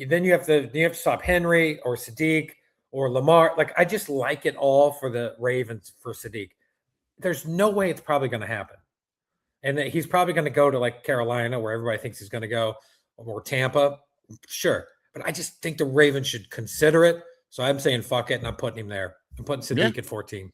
Then you have to stop Henry or Sadiq or Lamar. Like, I just like it all for the Ravens for Sadiq. There's no way it's probably going to happen. And he's probably going to go to like Carolina, where everybody thinks he's going to go, or Tampa. Sure. But I just think the Ravens should consider it. So I'm saying fuck it, and I'm putting him there. I'm putting Sadiq at 14.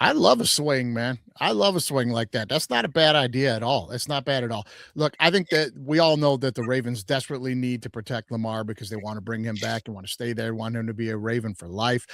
I love a swing, man. I love a swing like that. That's not a bad idea at all. It's not bad at all. Look, I think that we all know that the Ravens desperately need to protect Lamar because they want to bring him back and want to stay there, want him to be a Raven for life.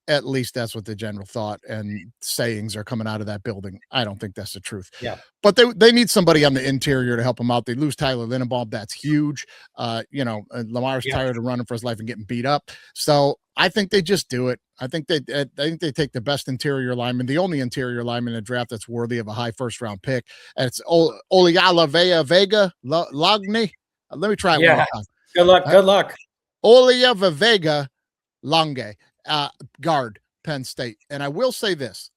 At least that's what the general thought and sayings are coming out of that building. I don't think that's the truth. Yeah. But they need somebody on the interior to help them out. They lose Tyler Linenbaum. That's huge. Lamar's tired of running for his life and getting beat up. So I think they just do it. I think they take the best interior lineman, the only interior lineman in the draft that's worthy of a high first-round pick. And it's Oliala Vega Lagni. Let me try it one more time. Good luck. Olia Vega Lange. Guard, Penn State. And I will say this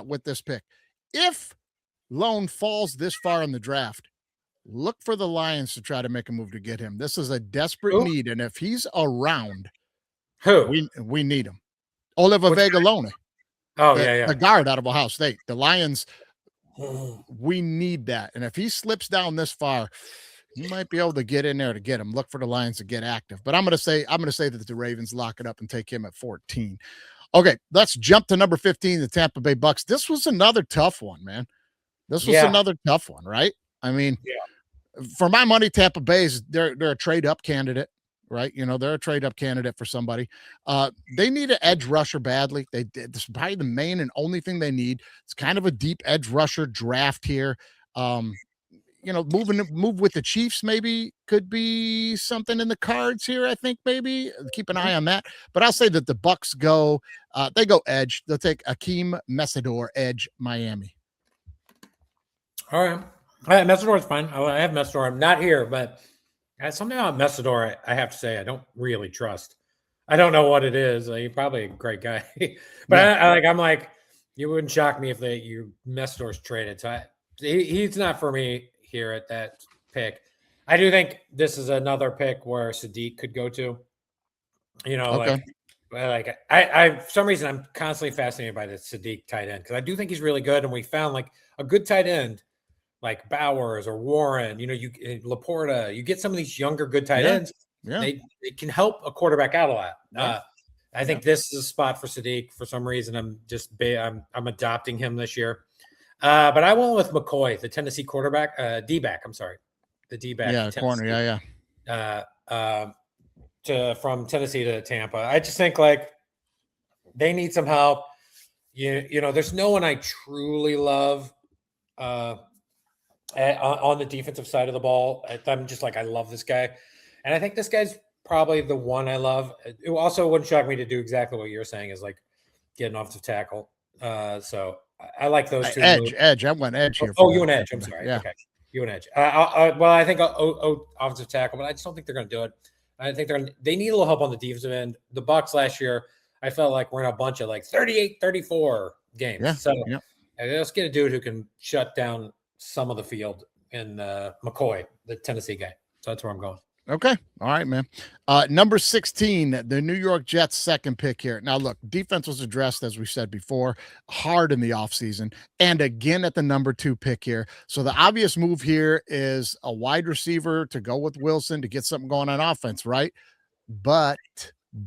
with this pick. If Lone falls this far in the draft, look for the Lions to try to make a move to get him. This is a desperate need. And if he's around, we need him. Oliver Vega Lone. The guard out of Ohio State. The Lions, we need that. And if he slips down this far, you might be able to get in there to get him. Look for the Lions to get active. But I'm going to say that the Ravens lock it up and take him at 14. Okay, let's jump to number 15, the Tampa Bay Bucks. This was another tough one, man. Another tough one, right? I mean, for my money, Tampa Bay they're a trade-up candidate, right? They're a trade-up candidate for somebody. They need an edge rusher badly. This is probably the main and only thing they need. It's kind of a deep edge rusher draft here. move with the Chiefs maybe could be something in the cards here. I think maybe keep an eye on that. But I'll say that the Bucks go edge. They'll take Akeem Messidor edge Miami. All right. Messidor's fine. I have Messidor. I'm not here, but something about Messidor, I have to say, I don't really trust. I don't know what it is. He's probably a great guy, but I'm like, you wouldn't shock me if Messidor's traded. So he's not for me here at that pick. I do think this is another pick where Sadiq could go to. Okay. I for some reason I'm constantly fascinated by the Sadiq tight end because I do think he's really good, and we found like a good tight end like Bowers or Warren. Laporta. You get some of these younger good tight ends. Yeah. They can help a quarterback out a lot. Yeah. I think this is a spot for Sadiq. For some reason, I'm adopting him this year. But I went with McCoy, the Tennessee quarterback, D-back. I'm sorry, the D-back. Yeah, corner. From Tennessee to Tampa. I just think like they need some help. There's no one I truly love on the defensive side of the ball. I'm just like I love this guy, and I think this guy's probably the one I love. It also wouldn't shock me to do exactly what you're saying is like get an offensive tackle. So I like those two. Edge. I went edge here. You went edge. I'm sorry. Yeah. Okay. You went edge. Well, I think offensive tackle, but I just don't think they're going to do it. I think they need a little help on the defensive end. The Bucs last year, I felt like we're in a bunch of like 38-34 games. Yeah. So let's get a dude who can shut down some of the field in McCoy, the Tennessee guy. So that's where I'm going. Okay. All right, man. Number 16, the New York Jets second pick here. Now, look, defense was addressed, as we said before, hard in the offseason and again at the number 2 pick here. So the obvious move here is a wide receiver to go with Wilson to get something going on offense, right? But with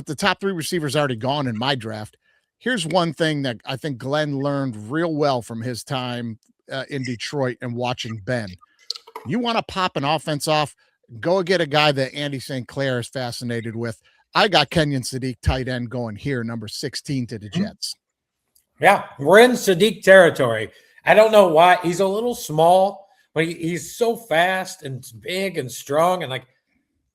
the top 3 receivers already gone in my draft, here's one thing that I think Glenn learned real well from his time in Detroit and watching Ben. You want to pop an offense off, go get a guy that Andy St. Clair is fascinated with. I got Kenyon Sadiq tight end going here, number 16 to the Jets. Yeah, we're in Sadiq territory. I don't know why. He's a little small, but he's so fast and big and strong. And like,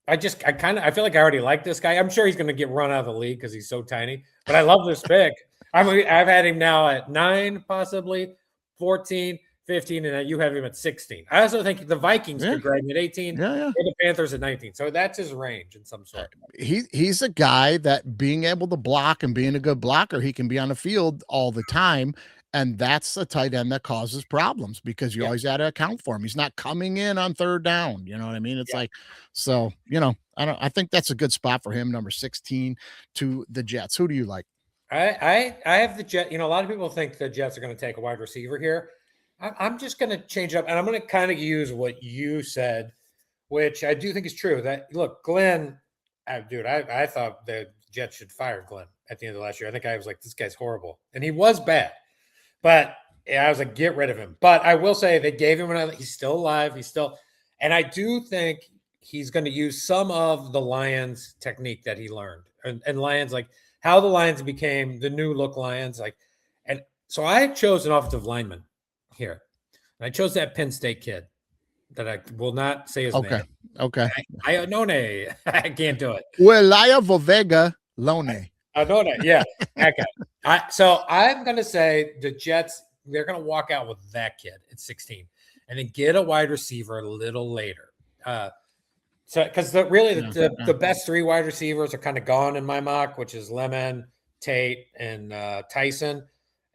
I feel like I already like this guy. I'm sure he's going to get run out of the league because he's so tiny, but I love this pick. I've had him now at 9, possibly 14, 15, and you have him at 16. I also think the Vikings could grab him at 18 or the Panthers at 19. So that's his range in some sort. He's a guy that being able to block and being a good blocker, he can be on the field all the time. And that's a tight end that causes problems because you always got to account for him. He's not coming in on third down. You know what I mean? It's like, so, I think that's a good spot for him, number 16 to the Jets. Who do you like? I have the Jets. A lot of people think the Jets are going to take a wide receiver here. I'm just going to change up, and I'm going to kind of use what you said, which I do think is true. That look, Glenn, I thought the Jets should fire Glenn at the end of last year. I think I was like, this guy's horrible, and he was bad. But I was like, get rid of him. But I will say they gave him another. He's still alive. And I do think he's going to use some of the Lions technique that he learned, and Lions like how the Lions became the new look Lions. And so I chose an offensive lineman here. And I chose that Penn State kid that I will not say his name. Okay. Ionone. I can't do it. Welaya Vovega Lone. Ionone. Yeah. Okay. So I'm going to say the Jets, they're going to walk out with that kid at 16 and then get a wide receiver a little later. Because the best 3 wide receivers are kind of gone in my mock, which is Lemon, Tate, and Tyson.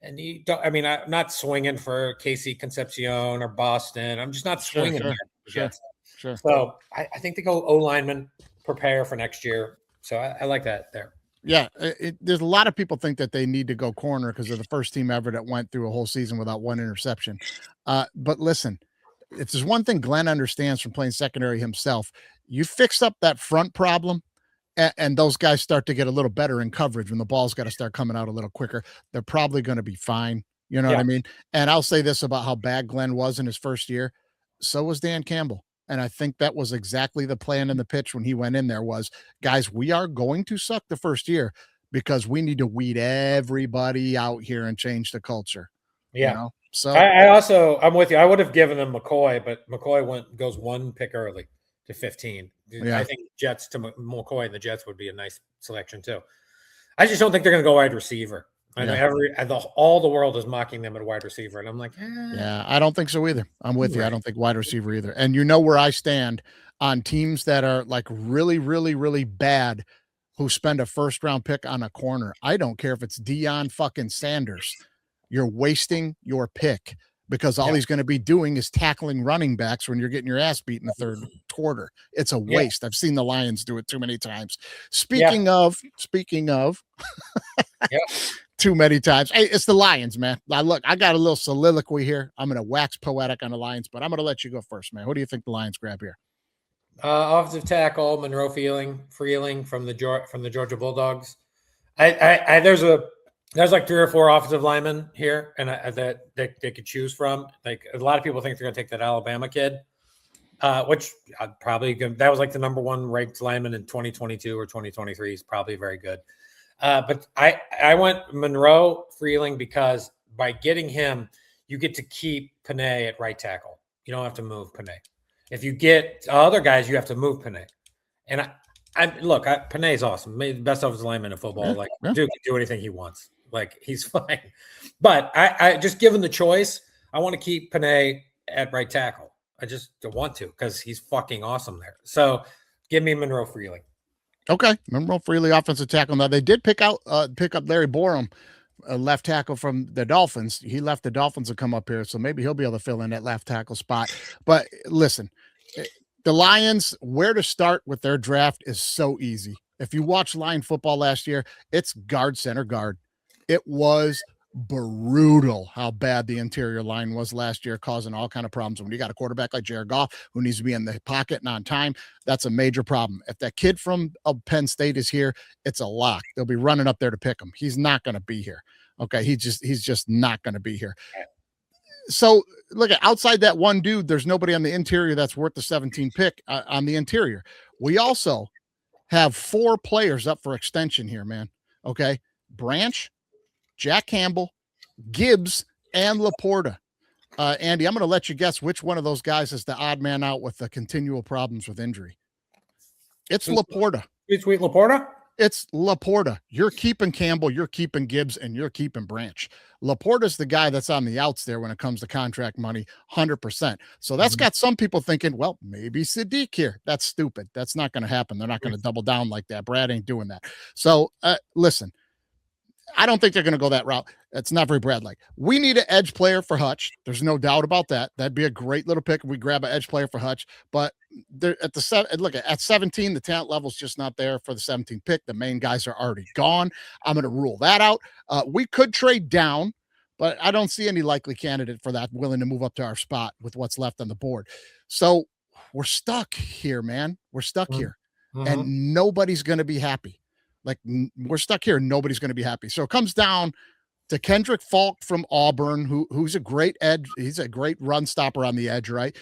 And I'm not swinging for Casey Concepcion or Boston. I'm just not swinging here. Sure. So I think they go O-lineman, prepare for next year. So I like that there. Yeah, there's a lot of people think that they need to go corner because they're the first team ever that went through a whole season without 1 interception. But listen, if there's one thing Glenn understands from playing secondary himself, you fix up that front problem, and those guys start to get a little better in coverage when the ball's got to start coming out a little quicker. They're probably going to be fine. You know what I mean? And I'll say this about how bad Glenn was in his first year. So was Dan Campbell. And I think that was exactly the plan in the pitch when he went in there was, guys, we are going to suck the first year because we need to weed everybody out here and change the culture. Yeah. So I'm with you. I would have given them McCoy, but McCoy goes one pick early to 15. Yeah. I think Jets to McCoy and the Jets would be a nice selection too. I just don't think they're going to go wide receiver. I know all the world is mocking them at wide receiver, and I'm like, yeah, I don't think so either. I'm with you. I Right. don't think wide receiver either. And you know where I stand on teams that are like really, really, really bad who spend a first round pick on a corner. I don't care if it's Deion fucking Sanders. You're wasting your pick because all he's going to be doing is tackling running backs when you're getting your ass beat in the third quarter. It's a waste. I've seen the Lions do it too many times. Speaking of too many times. Hey, it's the Lions, man. Look, I got a little soliloquy here. I'm going to wax poetic on the Lions, but I'm going to let you go first, man. Who do you think the Lions grab here? Offensive tackle Monroe Freeling from the Georgia Bulldogs. There's like 3 or 4 offensive linemen here, and that they could choose from. Like a lot of people think they're going to take that Alabama kid, which that was like the number 1 ranked lineman in 2022 or 2023. He's probably very good. But I went Monroe Freeling because by getting him, you get to keep Panay at right tackle. You don't have to move Panay. If you get other guys, you have to move Panay. And Panay's awesome. Maybe the best offensive lineman in football. Dude can do anything he wants. Like he's fine. But I just given the choice, I want to keep Panay at right tackle. I just don't want to because he's fucking awesome there. So give me Monroe Freeling. Okay, Monroe Freely, offensive tackle. Now they did pick up Larry Borum, a left tackle from the Dolphins. He left the Dolphins to come up here, so maybe he'll be able to fill in that left tackle spot. But listen, the Lions, where to start with their draft is so easy. If you watch Lion football last year, it's guard, center, guard. It was brutal how bad the interior line was last year, causing all kind of problems. When you got a quarterback like Jared Goff who needs to be in the pocket and on time, that's a major problem. If that kid from Penn State is here, it's a lock. They'll be running up there to pick him. He's not going to be here. Okay, he's just not going to be here. So look at outside that one dude, there's nobody on the interior that's worth the 17 pick on the interior. We also have 4 players up for extension here, man. Okay, Branch, Jack Campbell, Gibbs, and Laporta. Andy, I'm going to let you guess which one of those guys is the odd man out with the continual problems with injury. It's Laporta. Sweet Laporta? It's Laporta. You're keeping Campbell, you're keeping Gibbs, and you're keeping Branch. Laporta's the guy that's on the outs there when it comes to contract money, 100%. So that's got some people thinking, well, maybe Sadiq here. That's stupid. That's not going to happen. They're not going to double down like that. Brad ain't doing that. So listen, I don't think they're going to go that route. That's not very Brad-like. We need an edge player for Hutch. There's no doubt about that. That'd be a great little pick if we grab an edge player for Hutch. But at 17, the talent level's just not there for the 17th pick. The main guys are already gone. I'm going to rule that out. We could trade down, but I don't see any likely candidate for that willing to move up to our spot with what's left on the board. So we're stuck here, man. We're stuck here, and nobody's going to be happy. Like we're stuck here. Nobody's going to be happy. So it comes down to Kendrick Falk from Auburn, who's a great edge. He's a great run stopper on the edge, right?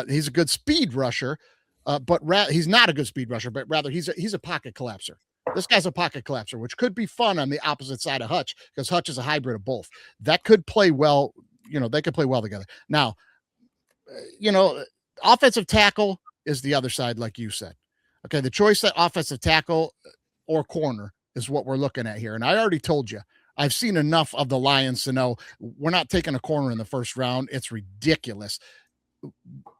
He's a good speed rusher, but he's not a good speed rusher, but rather he's a pocket collapser. This guy's a pocket collapser, which could be fun on the opposite side of Hutch because Hutch is a hybrid of both. That could play well. They could play well together. Now, offensive tackle is the other side, like you said. Okay, the choice at offensive tackle or corner is what we're looking at here. And I already told you, I've seen enough of the Lions to know we're not taking a corner in the first round. It's ridiculous.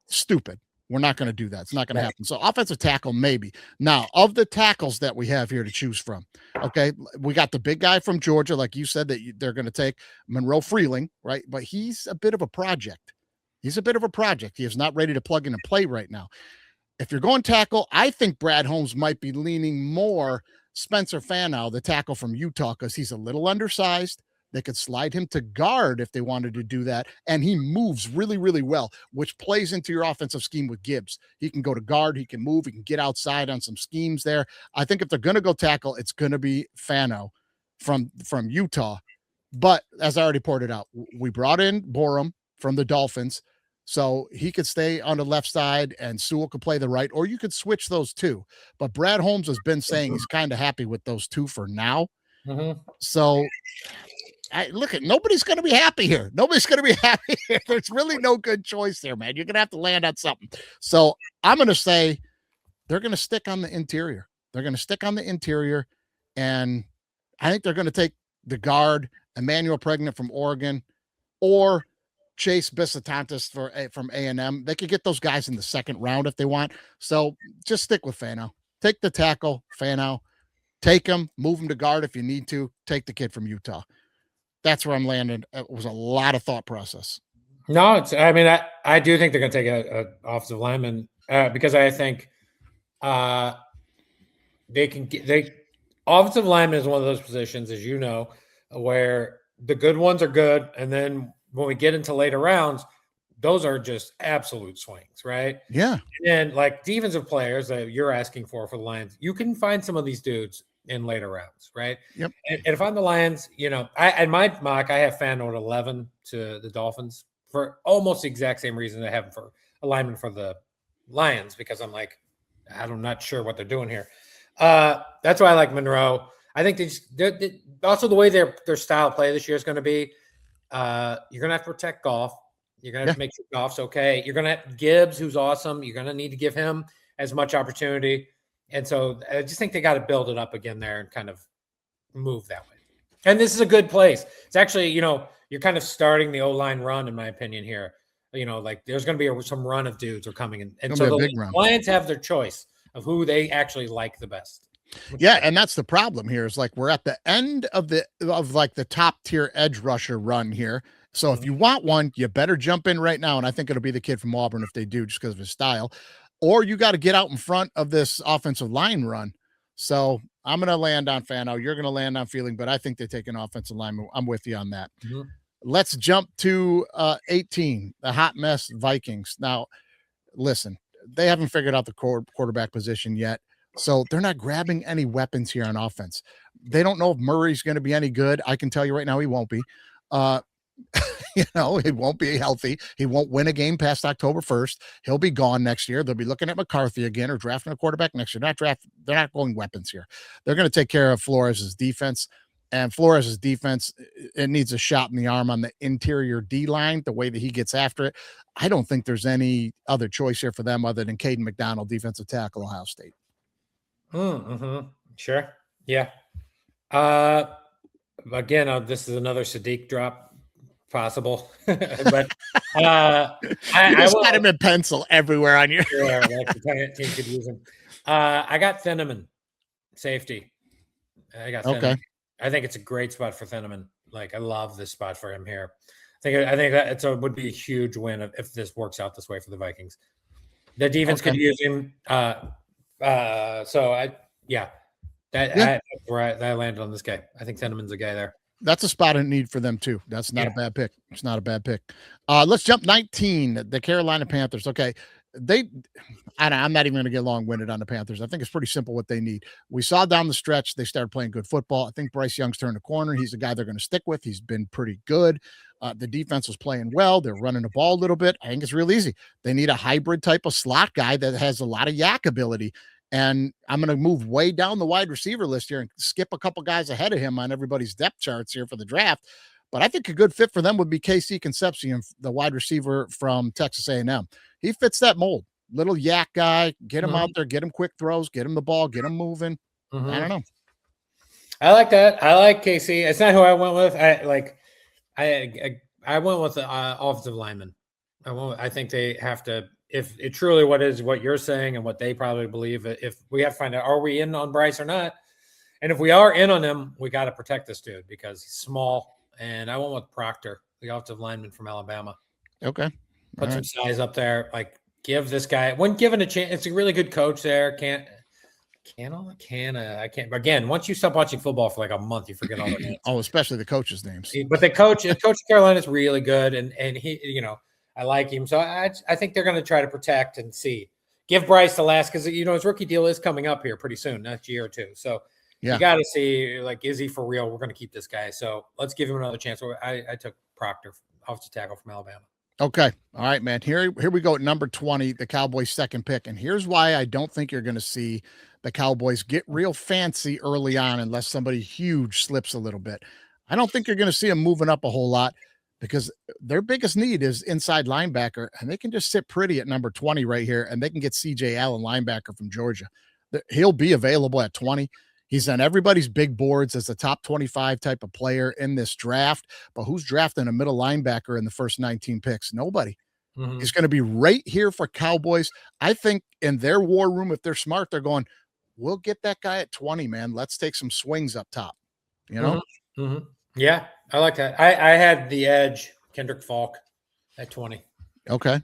Stupid. We're not going to do that. It's not going to happen. So offensive tackle, maybe. Now, of the tackles that we have here to choose from, okay, we got the big guy from Georgia, like you said, that they're going to take Monroe Freeling, right? But he's a bit of a project. He is not ready to plug in and play right now. If you're going tackle, I think Brad Holmes might be leaning more Spencer Fanow, the tackle from Utah, because he's a little undersized. They could slide him to guard if they wanted to do that. And he moves really, really well, which plays into your offensive scheme with Gibbs. He can go to guard. He can move. He can get outside on some schemes there. I think if they're going to go tackle, it's going to be Fanow from Utah. But as I already pointed out, we brought in Borum from the Dolphins. So he could stay on the left side and Sewell could play the right, or you could switch those two. But Brad Holmes has been saying he's kind of happy with those two for now. So look at nobody's going to be happy here. Nobody's going to be happy here. There's really no good choice there, man. You're going to have to land on something. So I'm going to say they're going to stick on the interior. They're going to stick on the interior, and I think they're going to take the guard, Emmanuel Pregnant from Oregon, or Chase Bissatantis from A&M. They could get those guys in the second round if they want. So just stick with Fano. Take the tackle, Fano. Take him, move him to guard if you need to. Take the kid from Utah. That's where I'm landing. It was a lot of thought process. No, I do think they're going to take a offensive lineman because I think offensive lineman is one of those positions, as you know, where the good ones are good, and then when we get into later rounds, those are just absolute swings, right? Yeah. And like defensive players that you're asking for the Lions, you can find some of these dudes in later rounds, right? Yep. And if I'm the Lions, in my mock, I have Fano at 11 to the Dolphins for almost the exact same reason I have for alignment for the Lions, because I'm like, I'm not sure what they're doing here. That's why I like Monroe. I think they also the way their style of play this year is going to be, you're going to have to protect Goff. You're going to have to make sure Goff's okay. You're going to have Gibbs, who's awesome. You're going to need to give him as much opportunity. And so I just think they got to build it up again there and kind of move that way. And this is a good place. It's actually, you're kind of starting the O-line run, in my opinion, here. Like there's going to be some run of dudes are coming in. And so the Lions have their choice of who they actually like the best. Yeah, and that's the problem here is like we're at the end of the top tier edge rusher run here. So if you want one, you better jump in right now. And I think it'll be the kid from Auburn if they do, just because of his style. Or you got to get out in front of this offensive line run. So I'm going to land on Fano. You're going to land on Feeling, but I think they take an offensive lineman. I'm with you on that. Mm-hmm. Let's jump to 18, the hot mess Vikings. Now, listen, they haven't figured out the quarterback position yet. So they're not grabbing any weapons here on offense. They don't know if Murray's going to be any good. I can tell you right now, he won't be. He won't be healthy. He won't win a game past October 1st. He'll be gone next year. They'll be looking at McCarthy again or drafting a quarterback next year. They're not going weapons here. They're going to take care of Flores' defense. And Flores' defense, it needs a shot in the arm on the interior D-line, the way that he gets after it. I don't think there's any other choice here for them other than Caden McDonald, defensive tackle, Ohio State. Mm-hmm. Sure. Yeah. Again, this is another Sadiq drop possible, but I just got him in pencil everywhere on your. Yeah, like the team could use him. I got Thieneman, safety. I got Thieneman. Okay. I think it's a great spot for Thieneman. Like I love this spot for him here. I think that would be a huge win if this works out this way for the Vikings. The defense could use him. That's where I landed on this guy. I think Thieneman's a guy there. That's a spot in need for them too. That's not a bad pick. It's not a bad pick. Let's jump 19, the Carolina Panthers. Okay. I'm not even going to get long-winded on the Panthers. I think it's pretty simple what they need. We saw down the stretch, they started playing good football. I think Bryce Young's turned the corner. He's the guy they're going to stick with. He's been pretty good. The defense was playing well. They're running the ball a little bit. I think it's real easy. They need a hybrid type of slot guy that has a lot of yak ability. And I'm going to move way down the wide receiver list here and skip a couple guys ahead of him on everybody's depth charts here for the draft. But I think a good fit for them would be KC Concepcion, the wide receiver from Texas A&M. He fits that mold. Little yak guy. Get him out there. Get him quick throws. Get him the ball. Get him moving. I don't know. I like that. I like KC. It's not who I went with. I went with the offensive lineman. I think they have to. If it truly what you're saying and what they probably believe, if we have to find out, are we in on Bryce or not? And if we are in on him, we got to protect this dude because he's small. And I went with Proctor, the offensive lineman from Alabama. Okay. Put some size up there. Like, give this guy, when given a chance, it's a really good coach there. I can't. Again, once you stop watching football for like a month, you forget all the names. Oh, especially the coaches' names. But the coach of Carolina is really good. And he, I like him. So I think they're going to try to protect and see. Give Bryce the last, because, his rookie deal is coming up here pretty soon, next year or two. So you got to see, like, is he for real? We're going to keep this guy. So let's give him another chance. I took Proctor, offensive tackle from Alabama. Okay. All right, man. Here we go at number 20, the Cowboys' second pick. And here's why I don't think you're going to see the Cowboys get real fancy early on unless somebody huge slips a little bit. I don't think you're going to see them moving up a whole lot because their biggest need is inside linebacker, and they can just sit pretty at number 20 right here, and they can get CJ Allen, linebacker from Georgia. He'll be available at 20. He's on everybody's big boards as a top 25 type of player in this draft, but who's drafting a middle linebacker in the first 19 picks? Nobody. Mhm. He's going to be right here for Cowboys. I think in their war room, if they're smart, they're going, we'll get that guy at 20, man. Let's take some swings up top. You know? Yeah, I like that. I had the edge, Kendrick Falk, at 20. Okay.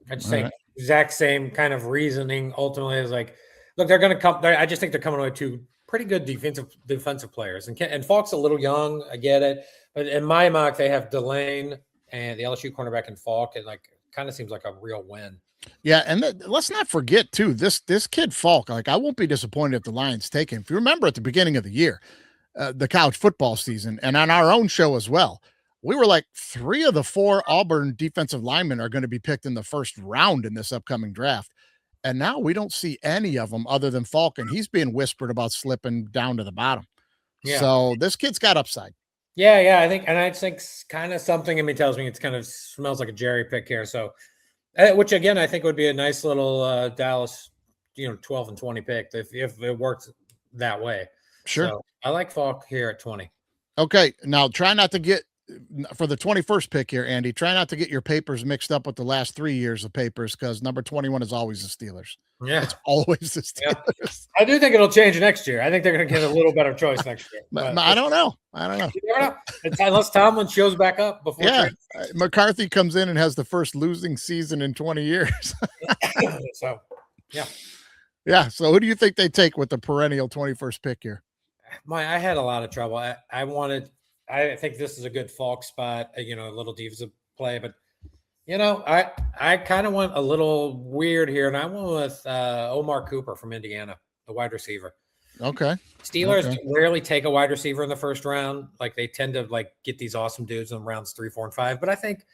I just All think right. exact same kind of reasoning ultimately is like, look, they're going to come. I just think they're coming with two pretty good defensive players. And Falk's a little young. I get it. But in my mock, they have Delane and the LSU cornerback and Falk. And like, kind of seems like a real win. Yeah, and let's not forget too, this kid Falk. Like, I won't be disappointed if the Lions take him. If you remember at the beginning of the year, the college football season, and on our own show as well, we were like 3 of the 4 Auburn defensive linemen are going to be picked in the first round in this upcoming draft. And now we don't see any of them other than Falk, and he's being whispered about slipping down to the bottom. Yeah. So this kid's got upside. Yeah, I think kind of something in me tells me it's kind of smells like a Jerry pick here. So, which again, I think would be a nice little Dallas, 12 and 20 pick if it works that way. Sure. So I like Falk here at 20. Okay. Now try not to get for the 21st pick here, Andy, try not to get your papers mixed up with the last 3 years of papers because number 21 is always the Steelers. Yeah. It's always the Steelers. Yeah. I do think it'll change next year. I think they're going to get a little better choice next year. But I don't know. You never know. Unless Tomlin shows back up before. Yeah. McCarthy comes in and has the first losing season in 20 years. So, yeah. Yeah. So who do you think they take with the perennial 21st pick here? I had a lot of trouble. I think this is a good Falk spot, a little defensive play, but I kind of went a little weird here, and I went with Omar Cooper from Indiana, the wide receiver. Okay. Steelers rarely take a wide receiver in the first round. Like they tend to get these awesome dudes in rounds 3, 4, and 5. But I think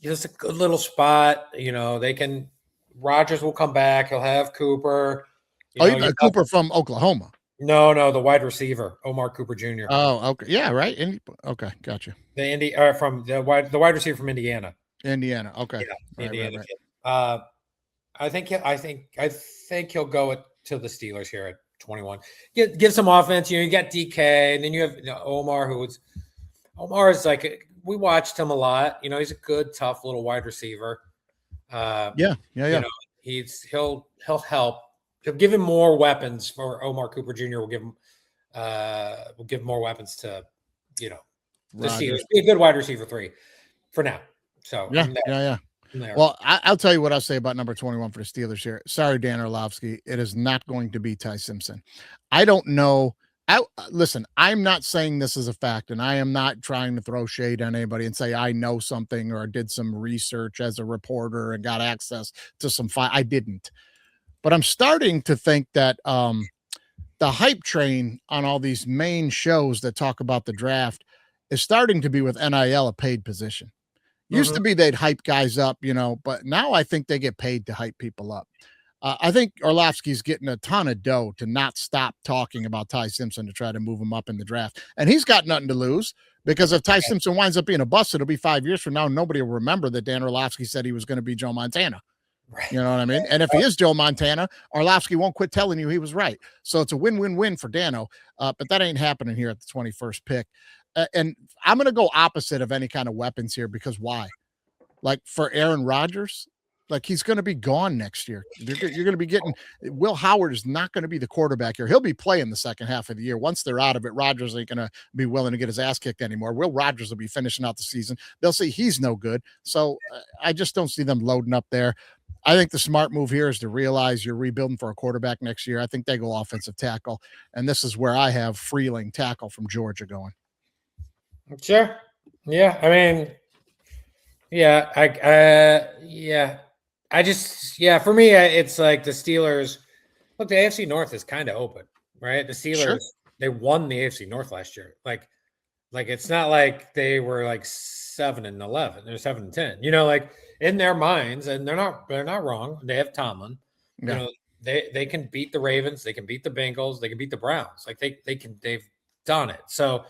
it's a good little spot. Rodgers will come back. He'll have Cooper. Cooper from Oklahoma. No, the wide receiver, Omar Cooper Jr. Oh, okay. Yeah, right. Okay, gotcha. From the wide receiver from Indiana. Indiana. Okay. Yeah, Indiana. Right. I think he'll go to the Steelers here at 21. Give some offense. You got DK, and then you have Omar, Omar is like, we watched him a lot. He's a good, tough little wide receiver. Yeah. He'll help. He'll give him more weapons for Omar Cooper Jr. Will give more weapons to the Steelers. Be a good wide receiver 3 for now. So yeah. Well, I'll tell you what I'll say about number 21 for the Steelers here. Sorry, Dan Orlovsky. It is not going to be Ty Simpson. I don't know. Listen, I'm not saying this is a fact, and I am not trying to throw shade on anybody and say I know something or did some research as a reporter and got access to some I didn't. But I'm starting to think that the hype train on all these main shows that talk about the draft is starting to be with NIL a paid position. Used to be they'd hype guys up, but now I think they get paid to hype people up. I think Orlovsky's getting a ton of dough to not stop talking about Ty Simpson to try to move him up in the draft. And he's got nothing to lose because if Ty Simpson winds up being a bust, it'll be 5 years from now. Nobody will remember that Dan Orlovsky said he was going to be Joe Montana. Right. You know what I mean? And if he is Joe Montana, Orlovsky won't quit telling you he was right. So it's a win-win-win for Dano, but that ain't happening here at the 21st pick. And I'm going to go opposite of any kind of weapons here because why? Like for Aaron Rodgers, like he's going to be gone next year. You're going to be getting Will Howard is not going to be the quarterback here. He'll be playing the second half of the year. Once they're out of it, Rodgers ain't going to be willing to get his ass kicked anymore. Will Rodgers will be finishing out the season. They'll see he's no good. So I just don't see them loading up there. I think the smart move here is to realize you're rebuilding for a quarterback next year. I think they go offensive tackle. And this is where I have Freeling tackle from Georgia going. Sure. Yeah. I mean, yeah. For me, it's like the Steelers. Look, the AFC North is kind of open, right? The Steelers, They won the AFC North last year. Like it's not like they were like 7-11. They're 7-10. In their minds, and they're not wrong. They have Tomlin. Yeah. They can beat the Ravens. They can beat the Bengals. They can beat the Browns. They've done it. So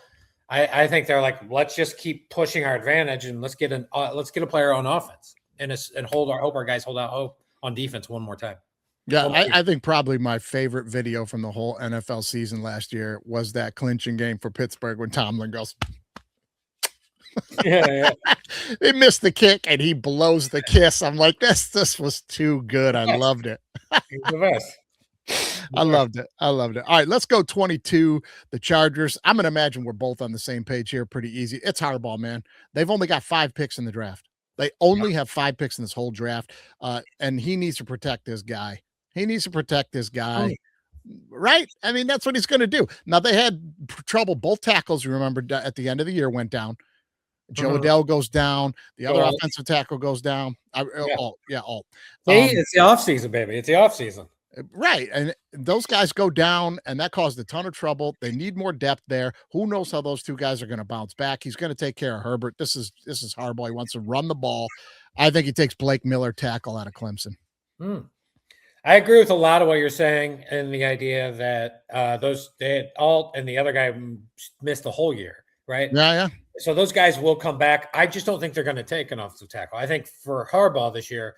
I think they're like, let's just keep pushing our advantage and let's get a player on offense and hope our guys hold out hope on defense one more time. Yeah, I think probably my favorite video from the whole NFL season last year was that clinching game for Pittsburgh when Tomlin goes, Yeah. they missed the kick and he blows the kiss. I'm like, this was too good. I loved it. He's the best. I loved it. All right, let's go 22. The Chargers. I'm gonna imagine we're both on the same page here. Pretty easy. It's hardball, man. They've only got 5 picks in the draft. They only have 5 picks in this whole draft. And he needs to protect this guy. Right? I mean, that's what he's going to do. Now, they had trouble. Both tackles, you remember, at the end of the year went down. Joe Adele goes down. The other offensive tackle goes down. Alt. It's the offseason, baby. It's the offseason. Right. And those guys go down, and that caused a ton of trouble. They need more depth there. Who knows how those two guys are going to bounce back? He's going to take care of Herbert. This is hardball. He wants to run the ball. I think he takes Blake Miller tackle out of Clemson. I agree with a lot of what you're saying, and the idea that Alt and the other guy missed the whole year, right? Yeah. So those guys will come back. I just don't think they're going to take an offensive tackle. I think for Harbaugh this year,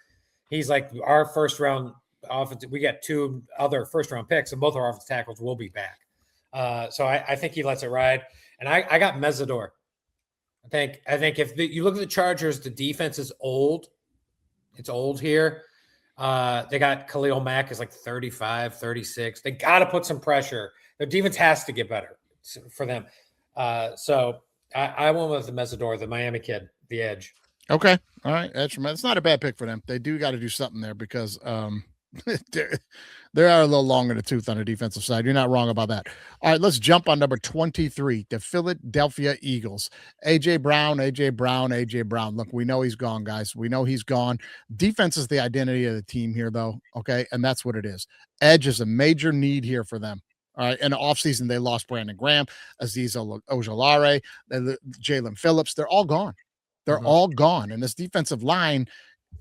he's like our first round offensive. We got 2 other first round picks, and both our offensive tackles will be back. So I think he lets it ride. And I got Mesidor. I think if you look at the Chargers, the defense is old. It's old here. They got Khalil Mack is like 35, 36. They got to put some pressure. Their defense has to get better for them. So I went with the Mesidor, the Miami kid, the edge. Okay. All right. It's not a bad pick for them. They do got to do something there because they are a little long in the tooth on the defensive side. You're not wrong about that. All right, let's jump on number 23, the Philadelphia Eagles. AJ Brown. Look, we know he's gone, guys. We know he's gone. Defense is the identity of the team here, though. Okay, and that's what it is. Edge is a major need here for them. All right, in the offseason, they lost Brandon Graham, Aziz Ojolari, Jalen Phillips. They're all gone. They're all gone. And this defensive line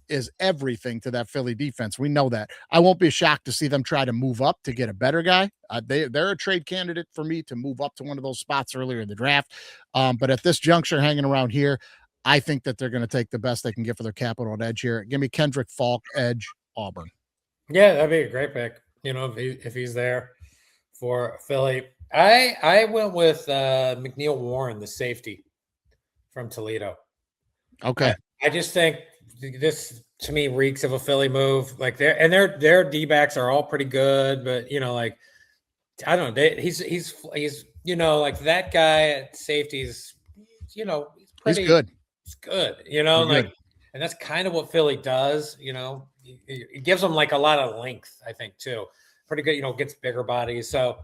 is everything to that Philly defense. We know that. I won't be shocked to see them try to move up to get a better guy. They're a trade candidate for me to move up to one of those spots earlier in the draft. But at this juncture, hanging around here, I think that they're going to take the best they can get for their capital at edge here. Give me Kendrick Falk, edge, Auburn. Yeah, that'd be a great pick. If he's there for Philly. I went with McNeil Warren, the safety from Toledo. Okay. I just think this to me reeks of a Philly move. Like their D-backs are all pretty good, but I don't know. He's like that guy at safeties. He's pretty, he's good. He's good. And that's kind of what Philly does. It gives them like a lot of length. I think too. Pretty good. Gets bigger bodies. So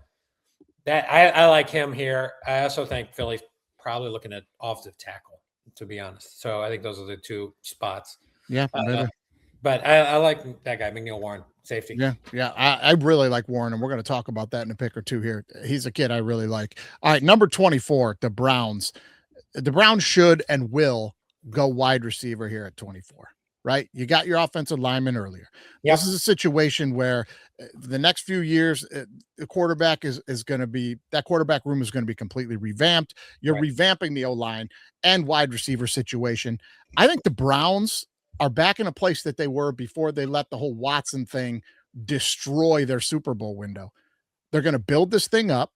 that I like him here. I also think Philly's probably looking at offensive tackle, to be honest. So I think those are the 2 spots. Yeah. But I like that guy, McNeil Warren, safety. Yeah. I really like Warren, and we're going to talk about that in a pick or two here. He's a kid I really like. All right, number 24, the Browns. The Browns should and will go wide receiver here at 24, right? You got your offensive lineman earlier. Yep. This is a situation where the next few years, the quarterback is going to be, that quarterback room is going to be completely revamped. You're revamping the O-line and wide receiver situation. I think the Browns are back in a place that they were before they let the whole Watson thing destroy their Super Bowl window. They're going to build this thing up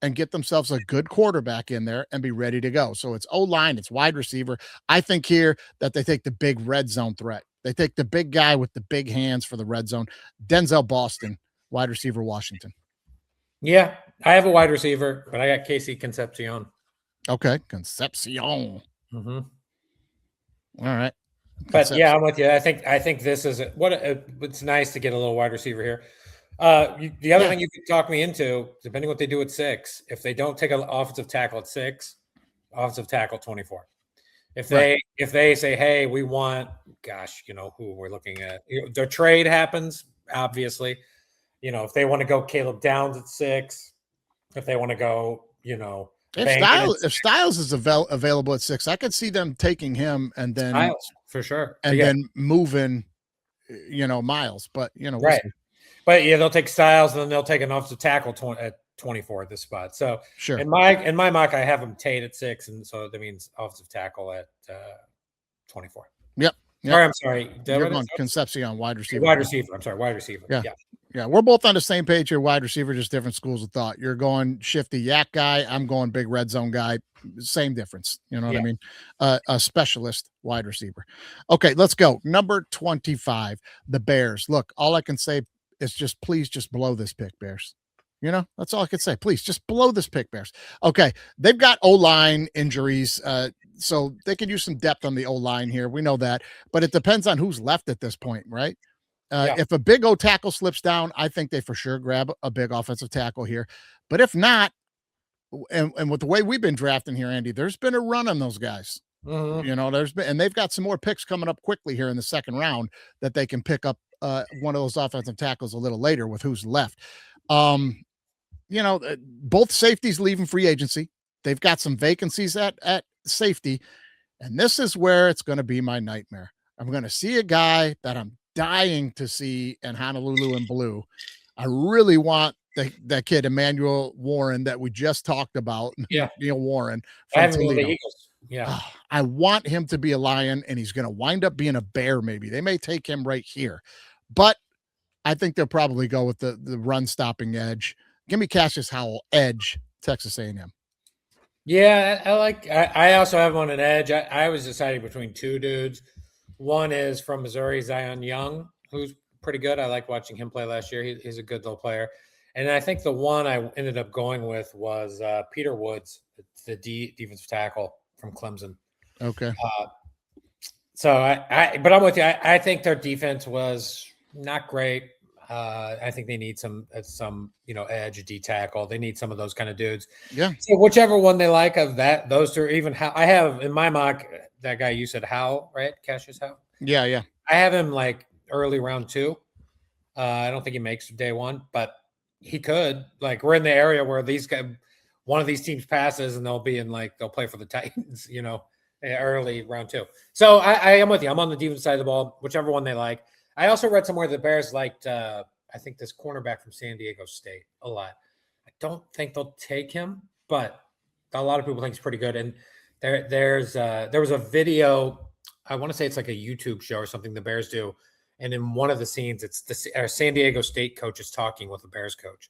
and get themselves a good quarterback in there and be ready to go. So it's O-line, it's wide receiver. I think here that they take the big red zone threat. They take the big guy with the big hands for the red zone. Denzel Boston, wide receiver, Washington. Yeah, I have a wide receiver, but I got Casey Concepcion. Okay, Concepcion. All right. But yeah, I'm with you. I think this is it's nice to get a little wide receiver here. The other thing you could talk me into, depending what they do at 6, if they don't take an offensive tackle at 6, offensive tackle 24. If they say, hey, we want, who we're looking at, their trade happens, obviously. If they want to go Caleb Downs at 6, if they want to go, if Styles is available at 6, I could see them taking him and then Styles, for sure, and then moving, Miles. But we'll see. But they'll take Styles and then they'll take an offensive tackle at 24 at this spot. So Sure. in my mock, I have him Tate at 6, and so that means offensive tackle at 24. Yep. Yep. Or I'm sorry, You're going Concepcion, wide receiver. wide receiver. I'm sorry, wide receiver. Yeah. Yeah, we're both on the same page here. Wide receiver, just different schools of thought. You're going shifty yak guy. I'm going big red zone guy. Same difference. You know what I mean? A specialist wide receiver. Okay, let's go. Number 25, the Bears. Look, all I can say is please just blow this pick, Bears. You know, that's all I can say. Please just blow this pick, Bears. Okay, they've got O-line injuries, so they could use some depth on the O-line here. We know that, but it depends on who's left at this point, right? If a big O tackle slips down, I think they for sure grab a big offensive tackle here. But if not, and with the way we've been drafting here, Andy, there's been a run on those guys. Mm-hmm. You know, and they've got some more picks coming up quickly here in the second round that they can pick up one of those offensive tackles a little later with who's left. You know, both safeties leaving free agency. They've got some vacancies at safety, and this is where it's going to be my nightmare. I'm going to see a guy that I'm dying to see in Honolulu in blue. I really want that kid Emmanuel Warren that we just talked about. Yeah, Neil Warren from Toledo. The Eagles. Yeah, I want him to be a Lion, and he's going to wind up being a Bear. Maybe they may take him right here, but I think they'll probably go with the run stopping edge. Give me Cassius Howell, edge, Texas A&M. Yeah, I also have him on an edge. I was deciding between two dudes. One is from Missouri, Zion Young, who's pretty good. I like watching him play last year. He's a good little player. And I think the one I ended up going with was Peter Woods, the defensive tackle from Clemson. Okay. But I'm with you. I think their defense was not great. I think they need some edge, D tackle. They need some of those kind of dudes. Yeah. So whichever one they like of that, those two, even how I have in my mock that guy you said Howell, right? Cassius Howell. Yeah. I have him like early round 2. I don't think he makes day 1, but he could. Like we're in the area where these guys, one of these teams passes and they'll play for the Titans, early round 2. So I am with you. I'm on the defense side of the ball, whichever one they like. I also read somewhere the Bears liked, I think this cornerback from San Diego State a lot. I don't think they'll take him, but a lot of people think he's pretty good. And there was a video. I want to say it's like a YouTube show or something the Bears do. And in one of the scenes, it's the San Diego State coach is talking with the Bears coach.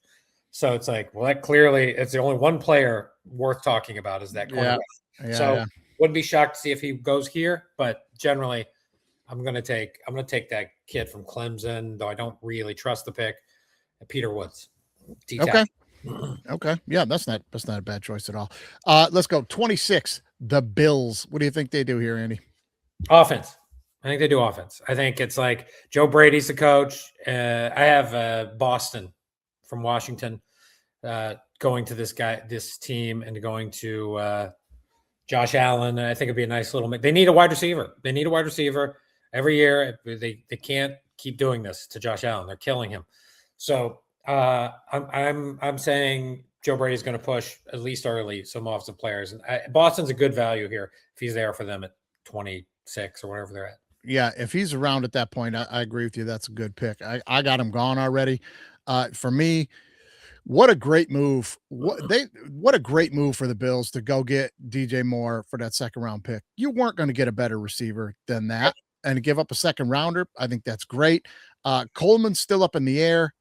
So it's like, well, that clearly it's the only one player worth talking about is that cornerback. Yeah. Wouldn't be shocked to see if he goes here, but generally I'm going to take that kid from Clemson, though I don't really trust the pick, Peter Woods. Okay. Okay. Yeah, that's not a bad choice at all. Let's go 26, the Bills. What do you think they do here, Andy? Offense. I think they do offense. I think it's like Joe Brady's the coach. I have Boston from Washington going to this team and going to Josh Allen. I think it'd be a nice little. They need a wide receiver. Every year. They can't keep doing this to Josh Allen. They're killing him. So I'm saying Joe Brady's going to push at least early some offensive players. And Boston's a good value here if he's there for them at 26 or whatever they're at. Yeah, if he's around at that point, I agree with you. That's a good pick. I got him gone already. For me, what a great move. What a great move for the Bills to go get DJ Moore for that second round pick. You weren't going to get a better receiver than that. And to give up a second rounder, I think that's great. Coleman's still up in the air.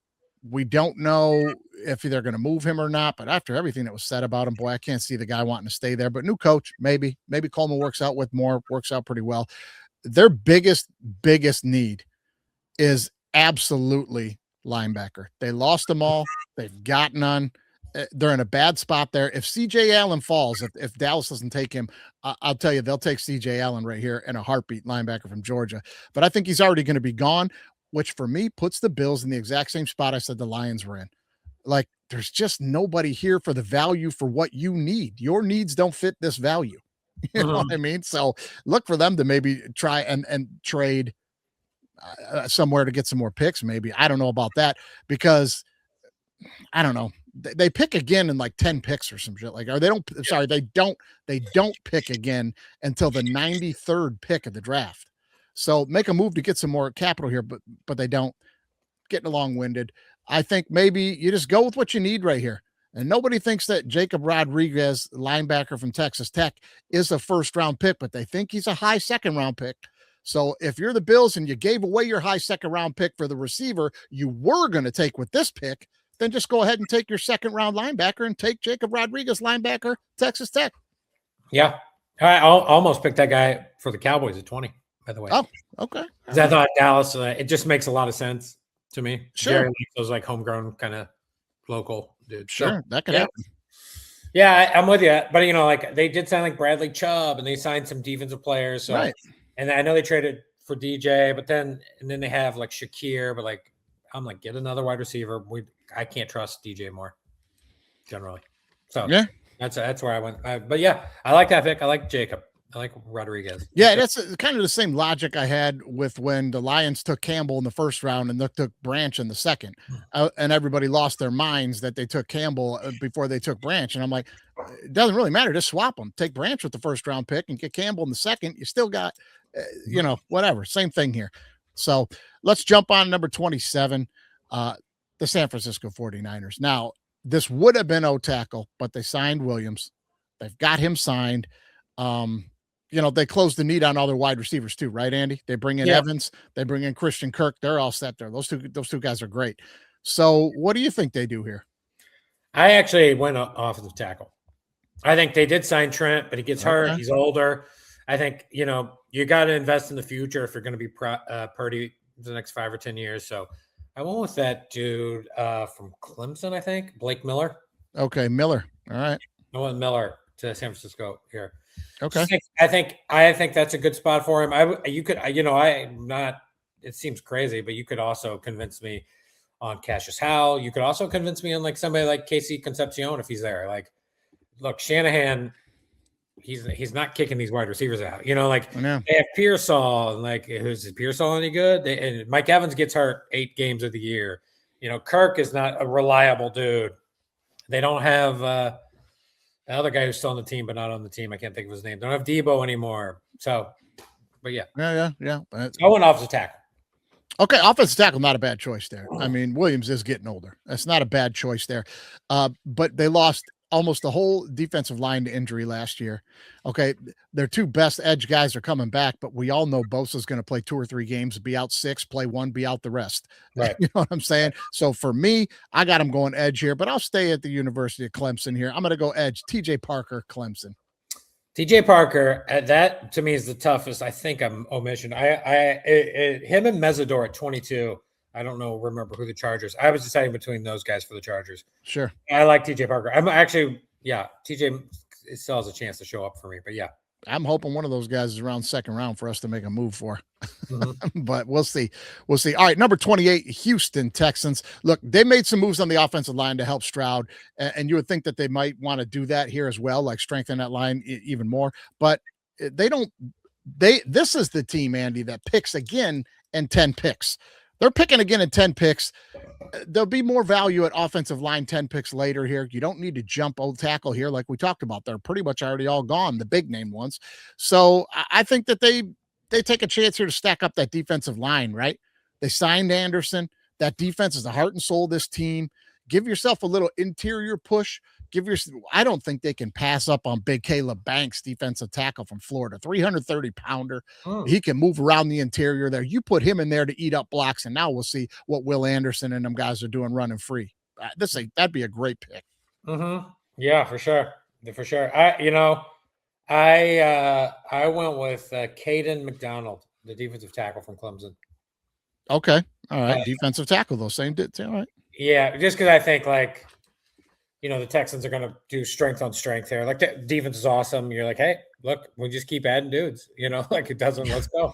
We don't know if they're going to move him or not, but after everything that was said about him, boy, I can't see the guy wanting to stay there. But new coach, maybe Coleman works out with Moore, works out pretty well. Their biggest need is absolutely linebacker. They lost them all. They've got none. They're in a bad spot there. If CJ Allen falls, if Dallas doesn't take him, I'll tell you, they'll take CJ Allen right here in a heartbeat, linebacker from Georgia. But I think he's already going to be gone, which for me puts the Bills in the exact same spot I said the Lions were in. Like, there's just nobody here for the value for what you need. Your needs don't fit this value. You know what I mean? So look for them to maybe try and trade somewhere to get some more picks. Maybe. I don't know about that because I don't know. They pick again in like 10 picks or some shit. Like, they don't pick again until the 93rd pick of the draft. So make a move to get some more capital here, but they don't. Getting long-winded. I think maybe you just go with what you need right here. And nobody thinks that Jacob Rodriguez, linebacker from Texas Tech, is a first-round pick, but they think he's a high second-round pick. So if you're the Bills and you gave away your high second-round pick for the receiver you were going to take with this pick, then just go ahead and take your second-round linebacker and take Jacob Rodriguez, linebacker, Texas Tech. Yeah. I almost picked that guy for the Cowboys at 20, by the way. Oh, okay. 'Cause I thought Dallas, it just makes a lot of sense to me. Sure. Jerry likes those like homegrown kind of local dudes. Sure, So, that could yeah. happen. Yeah, I'm with you. But, like they did sign like Bradley Chubb and they signed some defensive players. So, Right. And I know they traded for DJ, but then they have like Shakir, but like I'm like, get another wide receiver. I can't trust DJ more generally. So Yeah. that's where I went. But yeah, I like that pick. I like Jacob. I like Rodriguez. Yeah, that's kind of the same logic I had with when the Lions took Campbell in the first round and they took Branch in the second. And everybody lost their minds that they took Campbell before they took Branch. And I'm like, it doesn't really matter. Just swap them. Take Branch with the first round pick and get Campbell in the second. You still got, whatever. Same thing here. So let's jump on number 27, the San Francisco 49ers. Now, this would have been O-tackle, but they signed Williams. They've got him signed. They closed the need on all their wide receivers too, right, Andy? They bring in Evans, they bring in Christian Kirk. They're all set there. Those two guys are great. So what do you think they do here? I actually went offensive tackle. I think they did sign Trent, but he gets hurt. He's older. I think, you got to invest in the future if you're going to be Purdy the next 5 or 10 years. So I went with that dude from Clemson, I think, Blake Miller. Okay, Miller. All right. I went Miller to San Francisco here. Okay. I think that's a good spot for him. I'm not, it seems crazy, but you could also convince me on Cassius Howell. You could also convince me on like somebody like Casey Concepcion if he's there. Like, look, Shanahan, he's not kicking these wide receivers out. They have Pearsall, and like, who's Pearsall any good? And Mike Evans gets hurt 8 games of the year. Kirk is not a reliable dude. They don't have the other guy who's still on the team, but not on the team. I can't think of his name. Don't have Debo anymore. So, but yeah. Yeah. I went offensive tackle. Okay, offensive tackle, not a bad choice there. I mean, Williams is getting older. That's not a bad choice there. But they lost almost the whole defensive line to injury last year. Okay, their 2 best edge guys are coming back, but we all know Bosa's going to play 2 or 3 games, be out 6, play 1, be out the rest. Right. You know what I'm saying? So for me, I got him going edge here, but I'll stay at the University of Clemson here. I'm going to go edge. TJ Parker, Clemson. TJ Parker, that to me is the toughest. I think I'm omission. Him and Mesidor at 22. I don't remember who the Chargers. I was deciding between those guys for the Chargers. Sure. I like TJ Parker. I'm actually, TJ still has a chance to show up for me, but yeah. I'm hoping one of those guys is around second round for us to make a move for. Mm-hmm. But we'll see. All right, number 28, Houston Texans. Look, they made some moves on the offensive line to help Stroud, and you would think that they might want to do that here as well, like strengthen that line even more. But they don't. This is the team, Andy, that picks again in 10 picks. They're picking again in 10 picks. There'll be more value at offensive line 10 picks later here. You don't need to jump old tackle here like we talked about. They're pretty much already all gone, the big name ones. So I think that they take a chance here to stack up that defensive line, right? They signed Anderson. That defense is the heart and soul of this team. Give yourself a little interior push. I don't think they can pass up on big Caleb Banks, defensive tackle from Florida, 330-pounder. He can move around the interior there. You put him in there to eat up blocks, and now we'll see what Will Anderson and them guys are doing running free. That'd be a great pick. Mm-hmm. Yeah, for sure. I went with Caden McDonald, the defensive tackle from Clemson. Okay. All right. Defensive tackle, though. Same. All right. Yeah, just because I think the Texans are going to do strength on strength there. Like the defense is awesome. You're like, hey, look, we just keep adding dudes. Like it doesn't. Let's go.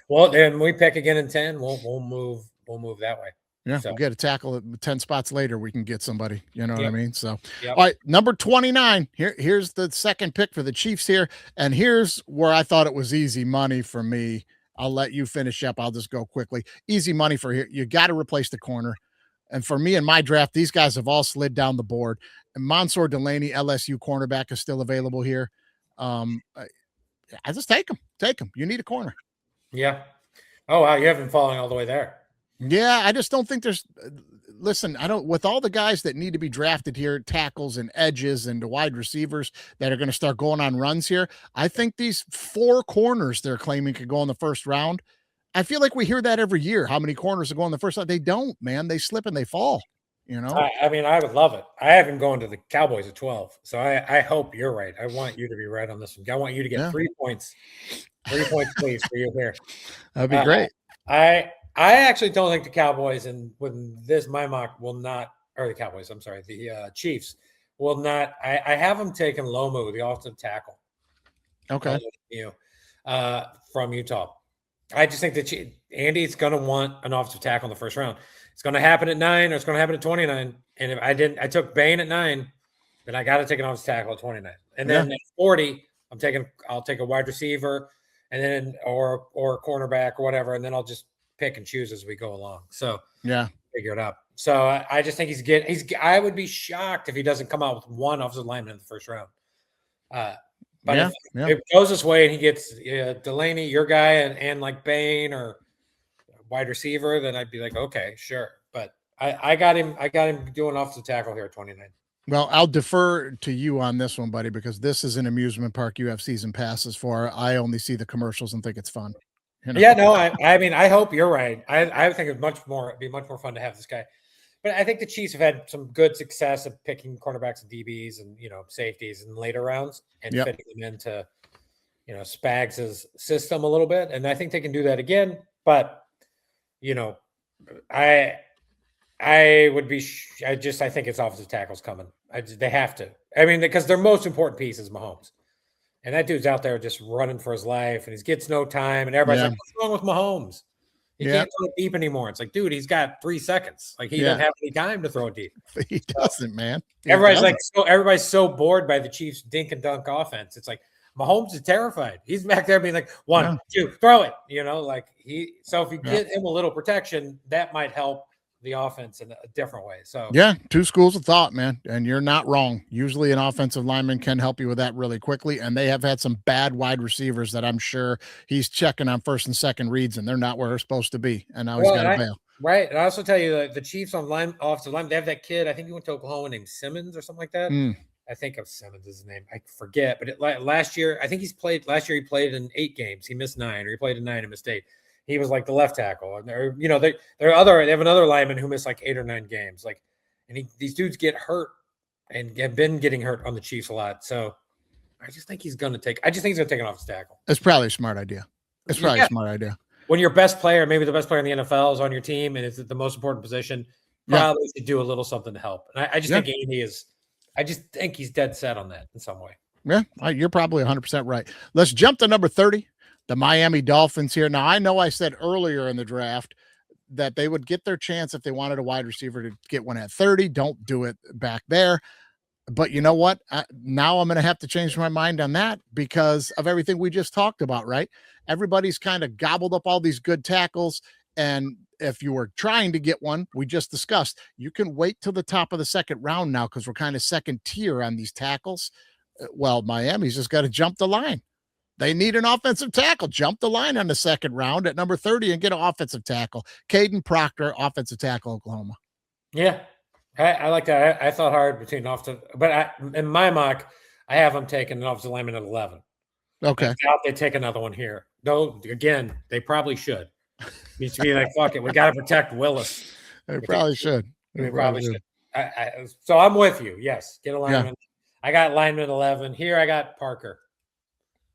Well, then we pick again in 10. We'll move that way. Yeah, we'll get a tackle at 10 spots later. We can get somebody. You know what I mean? So, Yep. All right, number 29. Here's the second pick for the Chiefs here, and here's where I thought it was easy money for me. I'll let you finish up. I'll just go quickly. Easy money for here. You got to replace the corner. And for me in my draft, these guys have all slid down the board. And Mansour Delaney, LSU cornerback, is still available here. I just take him. Take him. You need a corner. Yeah. Oh, wow. You haven't fallen all the way there. Yeah, I just don't think there's listen, I don't, with all the guys that need to be drafted here, tackles and edges and the wide receivers that are going to start going on runs here, I think these 4 corners they're claiming could go in the first round. I feel like we hear that every year. How many corners are going in the first round? They don't, man. They slip and they fall, you know? I mean, I would love it. I have him going to the Cowboys at 12. So I hope you're right. I want you to be right on this one. I want you to get 3 points. 3 points, please, for you here. That'd be great. I actually don't think the Cowboys, and when this my mock will not, or the Cowboys, I'm sorry, the Chiefs will not. I have them taking Lomu, the offensive tackle. Okay. From Utah. I just think that Andy's going to want an offensive tackle in the first round. It's going to happen at 9, or it's going to happen at 29. And if I took Bain at 9, then I got to take an offensive tackle at 29. And then at 40, I'll take a wide receiver, and then or a cornerback or whatever, and then I'll just pick and choose as we go along. So figure it out. So I just think I would be shocked if he doesn't come out with one offensive lineman in the first round. But if it goes this way and he gets Delaney, your guy, and like Bain or wide receiver, then I'd be like, okay, sure. But I got him doing offensive tackle here at 29. Well, I'll defer to you on this one, buddy, because this is an amusement park you have season passes for. I only see the commercials and think it's fun. You know? Yeah, no, I mean, I hope you're right. I think it'd be much more fun to have this guy. But I think the Chiefs have had some good success of picking cornerbacks and DBs and safeties in later rounds and fitting them into Spags' system a little bit. And I think they can do that again. But I think it's offensive tackles coming. They have to. I mean, because their most important piece is Mahomes. And that dude's out there just running for his life, and he gets no time. And everybody's like, what's wrong with Mahomes? He can't throw it deep anymore. It's like, dude, he's got 3 seconds. Like, he doesn't have any time to throw it deep. He doesn't, man. Everybody's so bored by the Chiefs' dink and dunk offense. It's like, Mahomes is terrified. He's back there being like, 1, 2, throw it. So if you get him a little protection, that might help the offense in a different way. So 2 schools of thought, man, and you're not wrong. Usually an offensive lineman can help you with that really quickly, and they have had some bad wide receivers that I'm sure he's checking on first and second reads, and they're not where they're supposed to be, and now he's got to bail. Right, and I also tell you the Chiefs on offensive line, they have that kid. I think he went to Oklahoma named Simmons or something like that. I think of Simmons is his name. I forget, but last year he played in 8 games. He missed 9, or he played in 9 and missed 8. He was like the left tackle, and they have another lineman who missed like 8 or 9 games. Like, and these dudes get hurt and have been getting hurt on the Chiefs a lot. So I just think he's going to take an offensive tackle. It's probably a smart idea. It's probably a smart idea. When your best player, maybe the best player in the NFL, is on your team and it's the most important position, probably should do a little something to help. And I just think Andy is. I just think he's dead set on that in some way. Yeah, you're probably 100% right. Let's jump to number 30. The Miami Dolphins here. Now, I know I said earlier in the draft that they would get their chance if they wanted a wide receiver to get one at 30. Don't do it back there. But you know what? Now I'm going to have to change my mind on that because of everything we just talked about, right? Everybody's kind of gobbled up all these good tackles. And if you were trying to get one, we just discussed, you can wait till the top of the second round now because we're kind of second tier on these tackles. Well, Miami's just got to jump the line. They need an offensive tackle. Jump the line on the second round at number 30 and get an offensive tackle. Caden Proctor, offensive tackle, Oklahoma. Yeah, I like that. I thought hard between offensive, but in my mock, I have them taking an offensive lineman at 11. Okay. I doubt they take another one here. Though, again, they probably should. Needs to be like, fuck it, we got to protect Willis. They probably should. They probably should. So I'm with you. Yes, get a lineman. Yeah. I got lineman 11. Here I got Parker.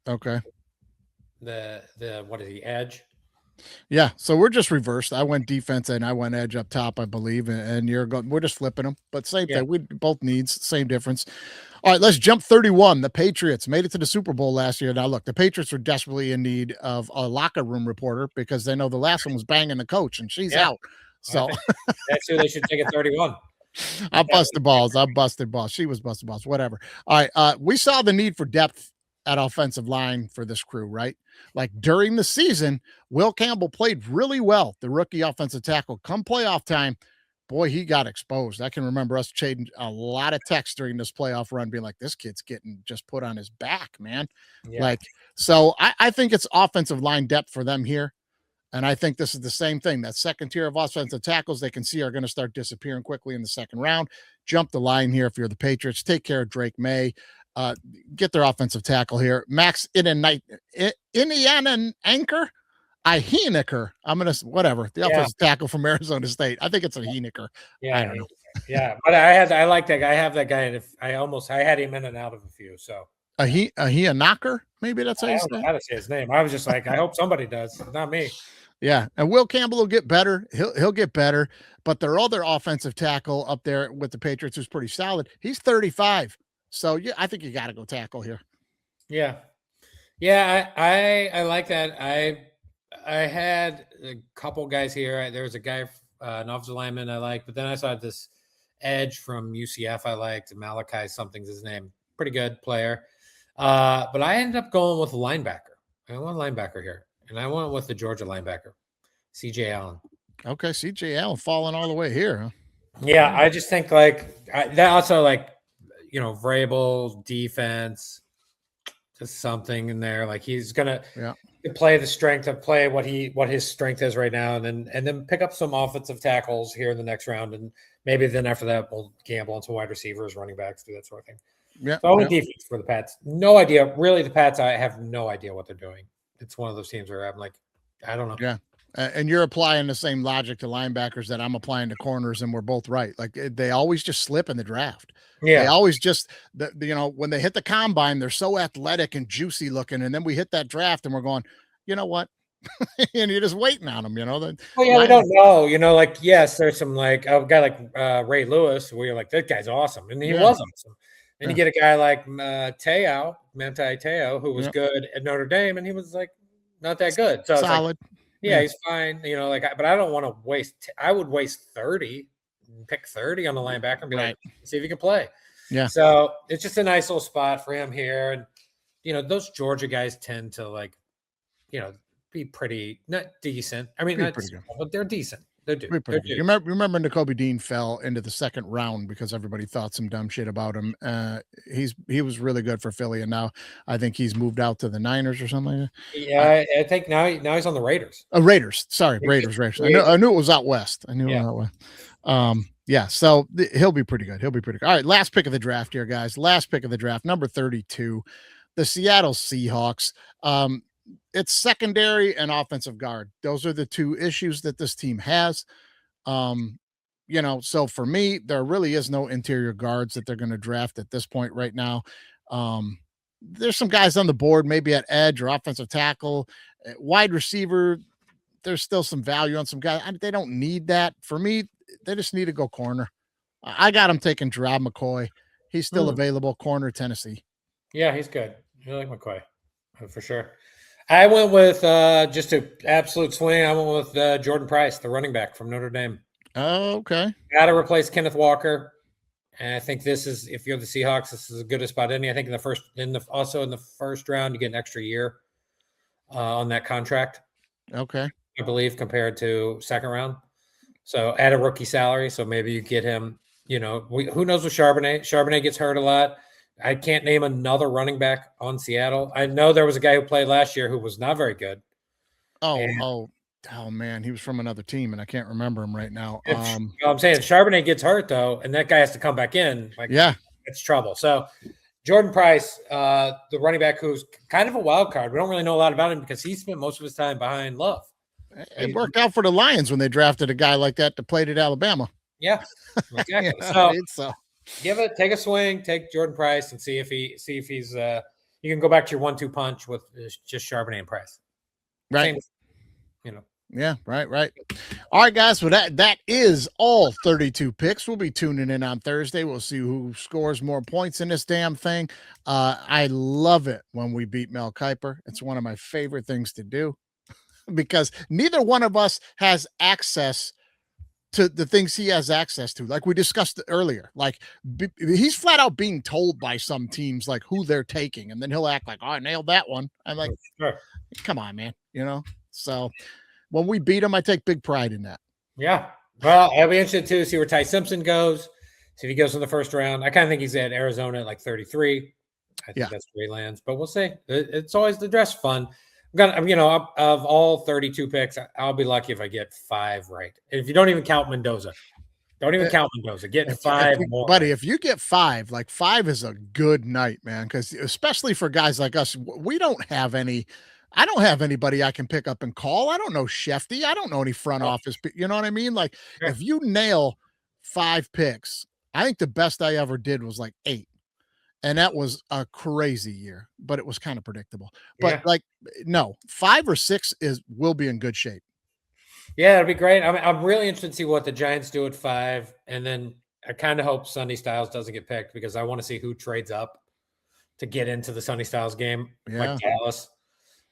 Okay. The what is he, edge? Yeah, so we're just reversed. I went defense and I went edge up top, I believe, and we're just flipping them. But same thing. We both needs, same difference. All right, let's jump 31. The Patriots made it to the Super Bowl last year. Now, look, the Patriots are desperately in need of a locker room reporter because they know the last one was banging the coach, and she's out. So that's who they should take at 31. I busted balls. She was busted balls. Whatever. All right, we saw the need for depth at offensive line for this crew, right? Like during the season, Will Campbell played really well, the rookie offensive tackle. Come playoff time, boy, he got exposed. I can remember us trading a lot of texts during this playoff run being like, this kid's getting just put on his back, man. Yeah. So I think it's offensive line depth for them here. And I think this is the same thing. That second tier of offensive tackles they can see are going to start disappearing quickly in the second round. Jump the line here if you're the Patriots. Take care of Drake May. Get their offensive tackle here. Max Indiana Anchor. Heinecker. I'm going to, whatever. The offensive tackle from Arizona State. I think it's a Heinecker. Yeah, I don't know. Yeah, but I like that guy. I have that guy, and I had him in and out of a few. So a knocker, maybe that's how I you don't know say how to say his name. I was just like, I hope somebody does, not me. Yeah, and Will Campbell will get better. He'll get better. But their other offensive tackle up there with the Patriots who's pretty solid. He's 35. So yeah, I think you got to go tackle here. Yeah, I like that. I had a couple guys here. There was a guy, an offensive lineman I liked, but then I saw this edge from UCF I liked. Malachi something's his name. Pretty good player. But I ended up going with a linebacker. I want a linebacker here. And I went with the Georgia linebacker, CJ Allen. Okay, CJ Allen falling all the way here, huh? Yeah, I just think that also Vrabel defense, just something in there. Like he's gonna play the strength of play what his strength is right now, and then pick up some offensive tackles here in the next round, and maybe then after that we'll gamble on some wide receivers, running backs, do that sort of thing. Yeah, so only defense for the Pats. No idea, really. The Pats, I have no idea what they're doing. It's one of those teams where I'm like, I don't know. Yeah. And you're applying the same logic to linebackers that I'm applying to corners, and we're both right. Like they always just slip in the draft. Yeah. They always just, when they hit the combine, they're so athletic and juicy looking. And then we hit that draft and we're going, you know what? And you're just waiting on them, we don't know. Yes, there's some a guy like Ray Lewis where you're like, that guy's awesome. And he was awesome. And you get a guy like Manti Te'o, who was good at Notre Dame, and he was not that good. So solid. He's fine. But I don't want to waste. I would waste 30, pick 30 on the linebacker, and be like, see if he can play. Yeah. So it's just a nice little spot for him here, and those Georgia guys tend to be pretty not decent. I mean, but they're decent. They're good. You remember N'Kobe Dean fell into the second round because everybody thought some dumb shit about him. He was really good for Philly, and now I think he's moved out to the Niners or something like that. Yeah, I think now he's on the Raiders. Raiders. Sorry, Raiders. I knew it was out west. It was out west. So he'll be pretty good. All right, last pick of the draft here, guys. Last pick of the draft, number 32, the Seattle Seahawks. It's secondary and offensive guard. Those are the two issues that this team has. So for me, there really is no interior guards that they're going to draft at this point right now. There's some guys on the board, maybe at edge or offensive tackle, wide receiver. There's still some value on some guys. They don't need that. For me, they just need to go corner. I got him taking Gerard McCoy. He's still available, corner, Tennessee. Yeah, he's good. I like McCoy for sure. I went with just an absolute swing. I went with Jordan Price, the running back from Notre Dame. Oh, okay. Got to replace Kenneth Walker, and I think this is, if you're the Seahawks, this is as good a spot any. I think in the first round, you get an extra year on that contract. Okay, I believe compared to second round. So at a rookie salary, so maybe you get him. Who knows with Charbonnet? Charbonnet gets hurt a lot. I can't name another running back on Seattle. I know there was a guy who played last year who was not very good. Oh man, he was from another team, and I can't remember him right now. I'm saying Charbonnet gets hurt though, and that guy has to come back in. It's trouble. So Jordan Price, the running back, who's kind of a wild card. We don't really know a lot about him because he spent most of his time behind Love. It worked out for the Lions when they drafted a guy like that to play at Alabama. Yeah, exactly. So. Take a swing, take Jordan Price, and see if he's. You can go back to your 1-2 punch with just Charbonnet and Price, right? Same, Yeah, right. All right, guys. So that is all 32 picks. We'll be tuning in on Thursday. We'll see who scores more points in this damn thing. I love it when we beat Mel Kiper. It's one of my favorite things to do because neither one of us has access to the things he has access to, like we discussed earlier. Like he's flat out being told by some teams like who they're taking, and then he'll act like, "Oh, I nailed that one." I'm like, "Come on, man," So when we beat him, I take big pride in that. Yeah, well, I'll be interested to see where Ty Simpson goes. See if he goes in the first round. I kind of think he's at Arizona at 33. I think that's where he lands, but we'll see. It's always the draft's fun. of all 32 picks, I'll be lucky if I get 5 right. If you don't even count Mendoza, get 5 more. Buddy, if you get 5, like 5 is a good night, man. Because especially for guys like us, we don't have any. I don't have anybody I can pick up and call. I don't know Shefty. I don't know any front office. You know what I mean? Like if you nail 5 picks, I think the best I ever did was like 8. And that was a crazy year, but it was kind of predictable. But like, no, 5 or 6 will be in good shape. Yeah, it'd be great. I'm really interested to see what the Giants do at 5, and then I kind of hope Sonny Styles doesn't get picked because I want to see who trades up to get into the Sonny Styles game, like Dallas.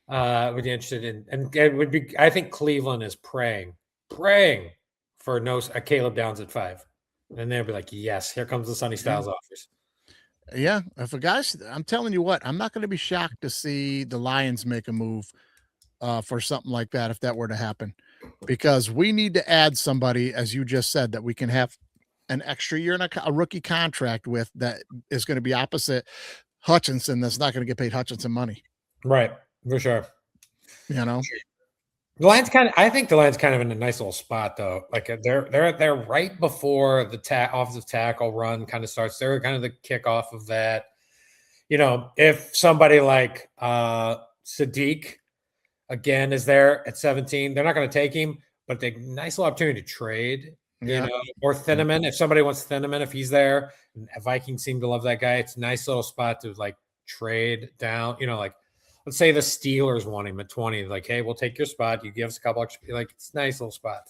Would be interested in, and it would be. I think Cleveland is praying for a Caleb Downs at 5, and they'll be like, yes, here comes the Sonny Styles offers. Yeah, if a guy's, I'm telling you what, I'm not going to be shocked to see the Lions make a move for something like that if that were to happen, because we need to add somebody, as you just said, that we can have an extra year in a rookie contract with that is going to be opposite Hutchinson. That's not going to get paid Hutchinson money, right? For sure. You know, I think the Lions kind of in a nice little spot though. Like they're right before the offensive tackle run kind of starts. They're kind of the kickoff of that. You know, if somebody like Sadiq again is there at 17, they're not going to take him, but they nice little opportunity to trade. You know, or Thieneman. If somebody wants Thieneman, if he's there, and Vikings seem to love that guy. It's a nice little spot to like trade down. You know, like. Let's say the Steelers want him at 20. Like, hey, we'll take your spot. You give us a couple extra. Like, it's a nice little spot.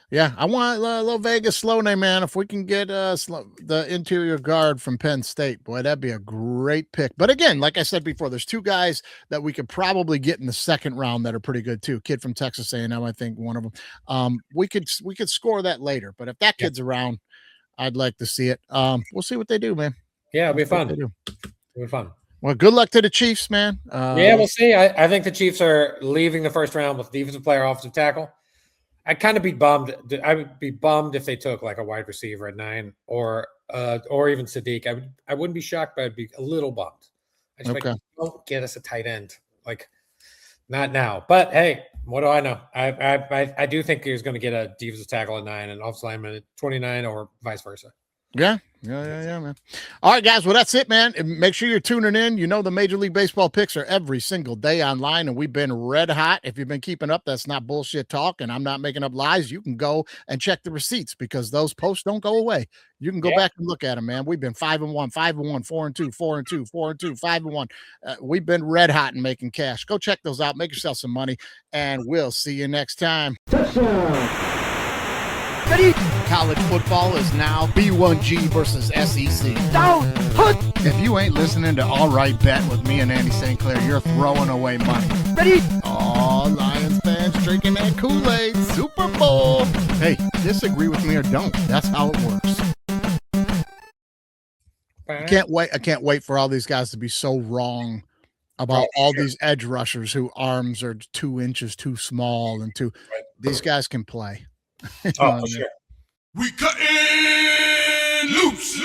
Yeah, I want a little Vegas slow name, man. If we can get the interior guard from Penn State, boy, that'd be a great pick. But again, like I said before, there's 2 guys that we could probably get in the 2nd round that are pretty good too. Kid from Texas A&M, I think one of them. We could score that later. But if that kid's around, I'd like to see it. We'll see what they do, man. Yeah, it'll be fun. It'll be fun. Well, good luck to the Chiefs, man. Yeah, we'll see. I think the Chiefs are leaving the 1st round with defensive player, offensive tackle. I'd kind of be bummed. I would be bummed if they took like a wide receiver at 9 or even Sadiq. I wouldn't be shocked, but I'd be a little bummed. I just like, don't get us a tight end. Like, not now. But hey, what do I know? I do think he's going to get a defensive tackle at 9 and offensive lineman at 29 or vice versa. Yeah, man. All right, guys. Well, that's it, man. And make sure you're tuning in. You know, the Major League Baseball picks are every single day online, and we've been red hot. If you've been keeping up, that's not bullshit talk, and I'm not making up lies. You can go and check the receipts because those posts don't go away. You can go back and look at them, man. We've been 5-1, 5-1, 4-2, 4-2, 4-2, 5-1. We've been red hot and making cash. Go check those out. Make yourself some money, and we'll see you next time. College football is now B1G versus SEC. If you ain't listening to All Right Bet with me and Andy St. Clair, you're throwing away money. Ready? All Lions fans drinking that Kool-Aid. Super Bowl. Hey, disagree with me or don't. That's how it works. I can't wait for all these guys to be so wrong about all these edge rushers whose arms are 2 inches too small and these guys can play. Oh, for sure. We cutting loose.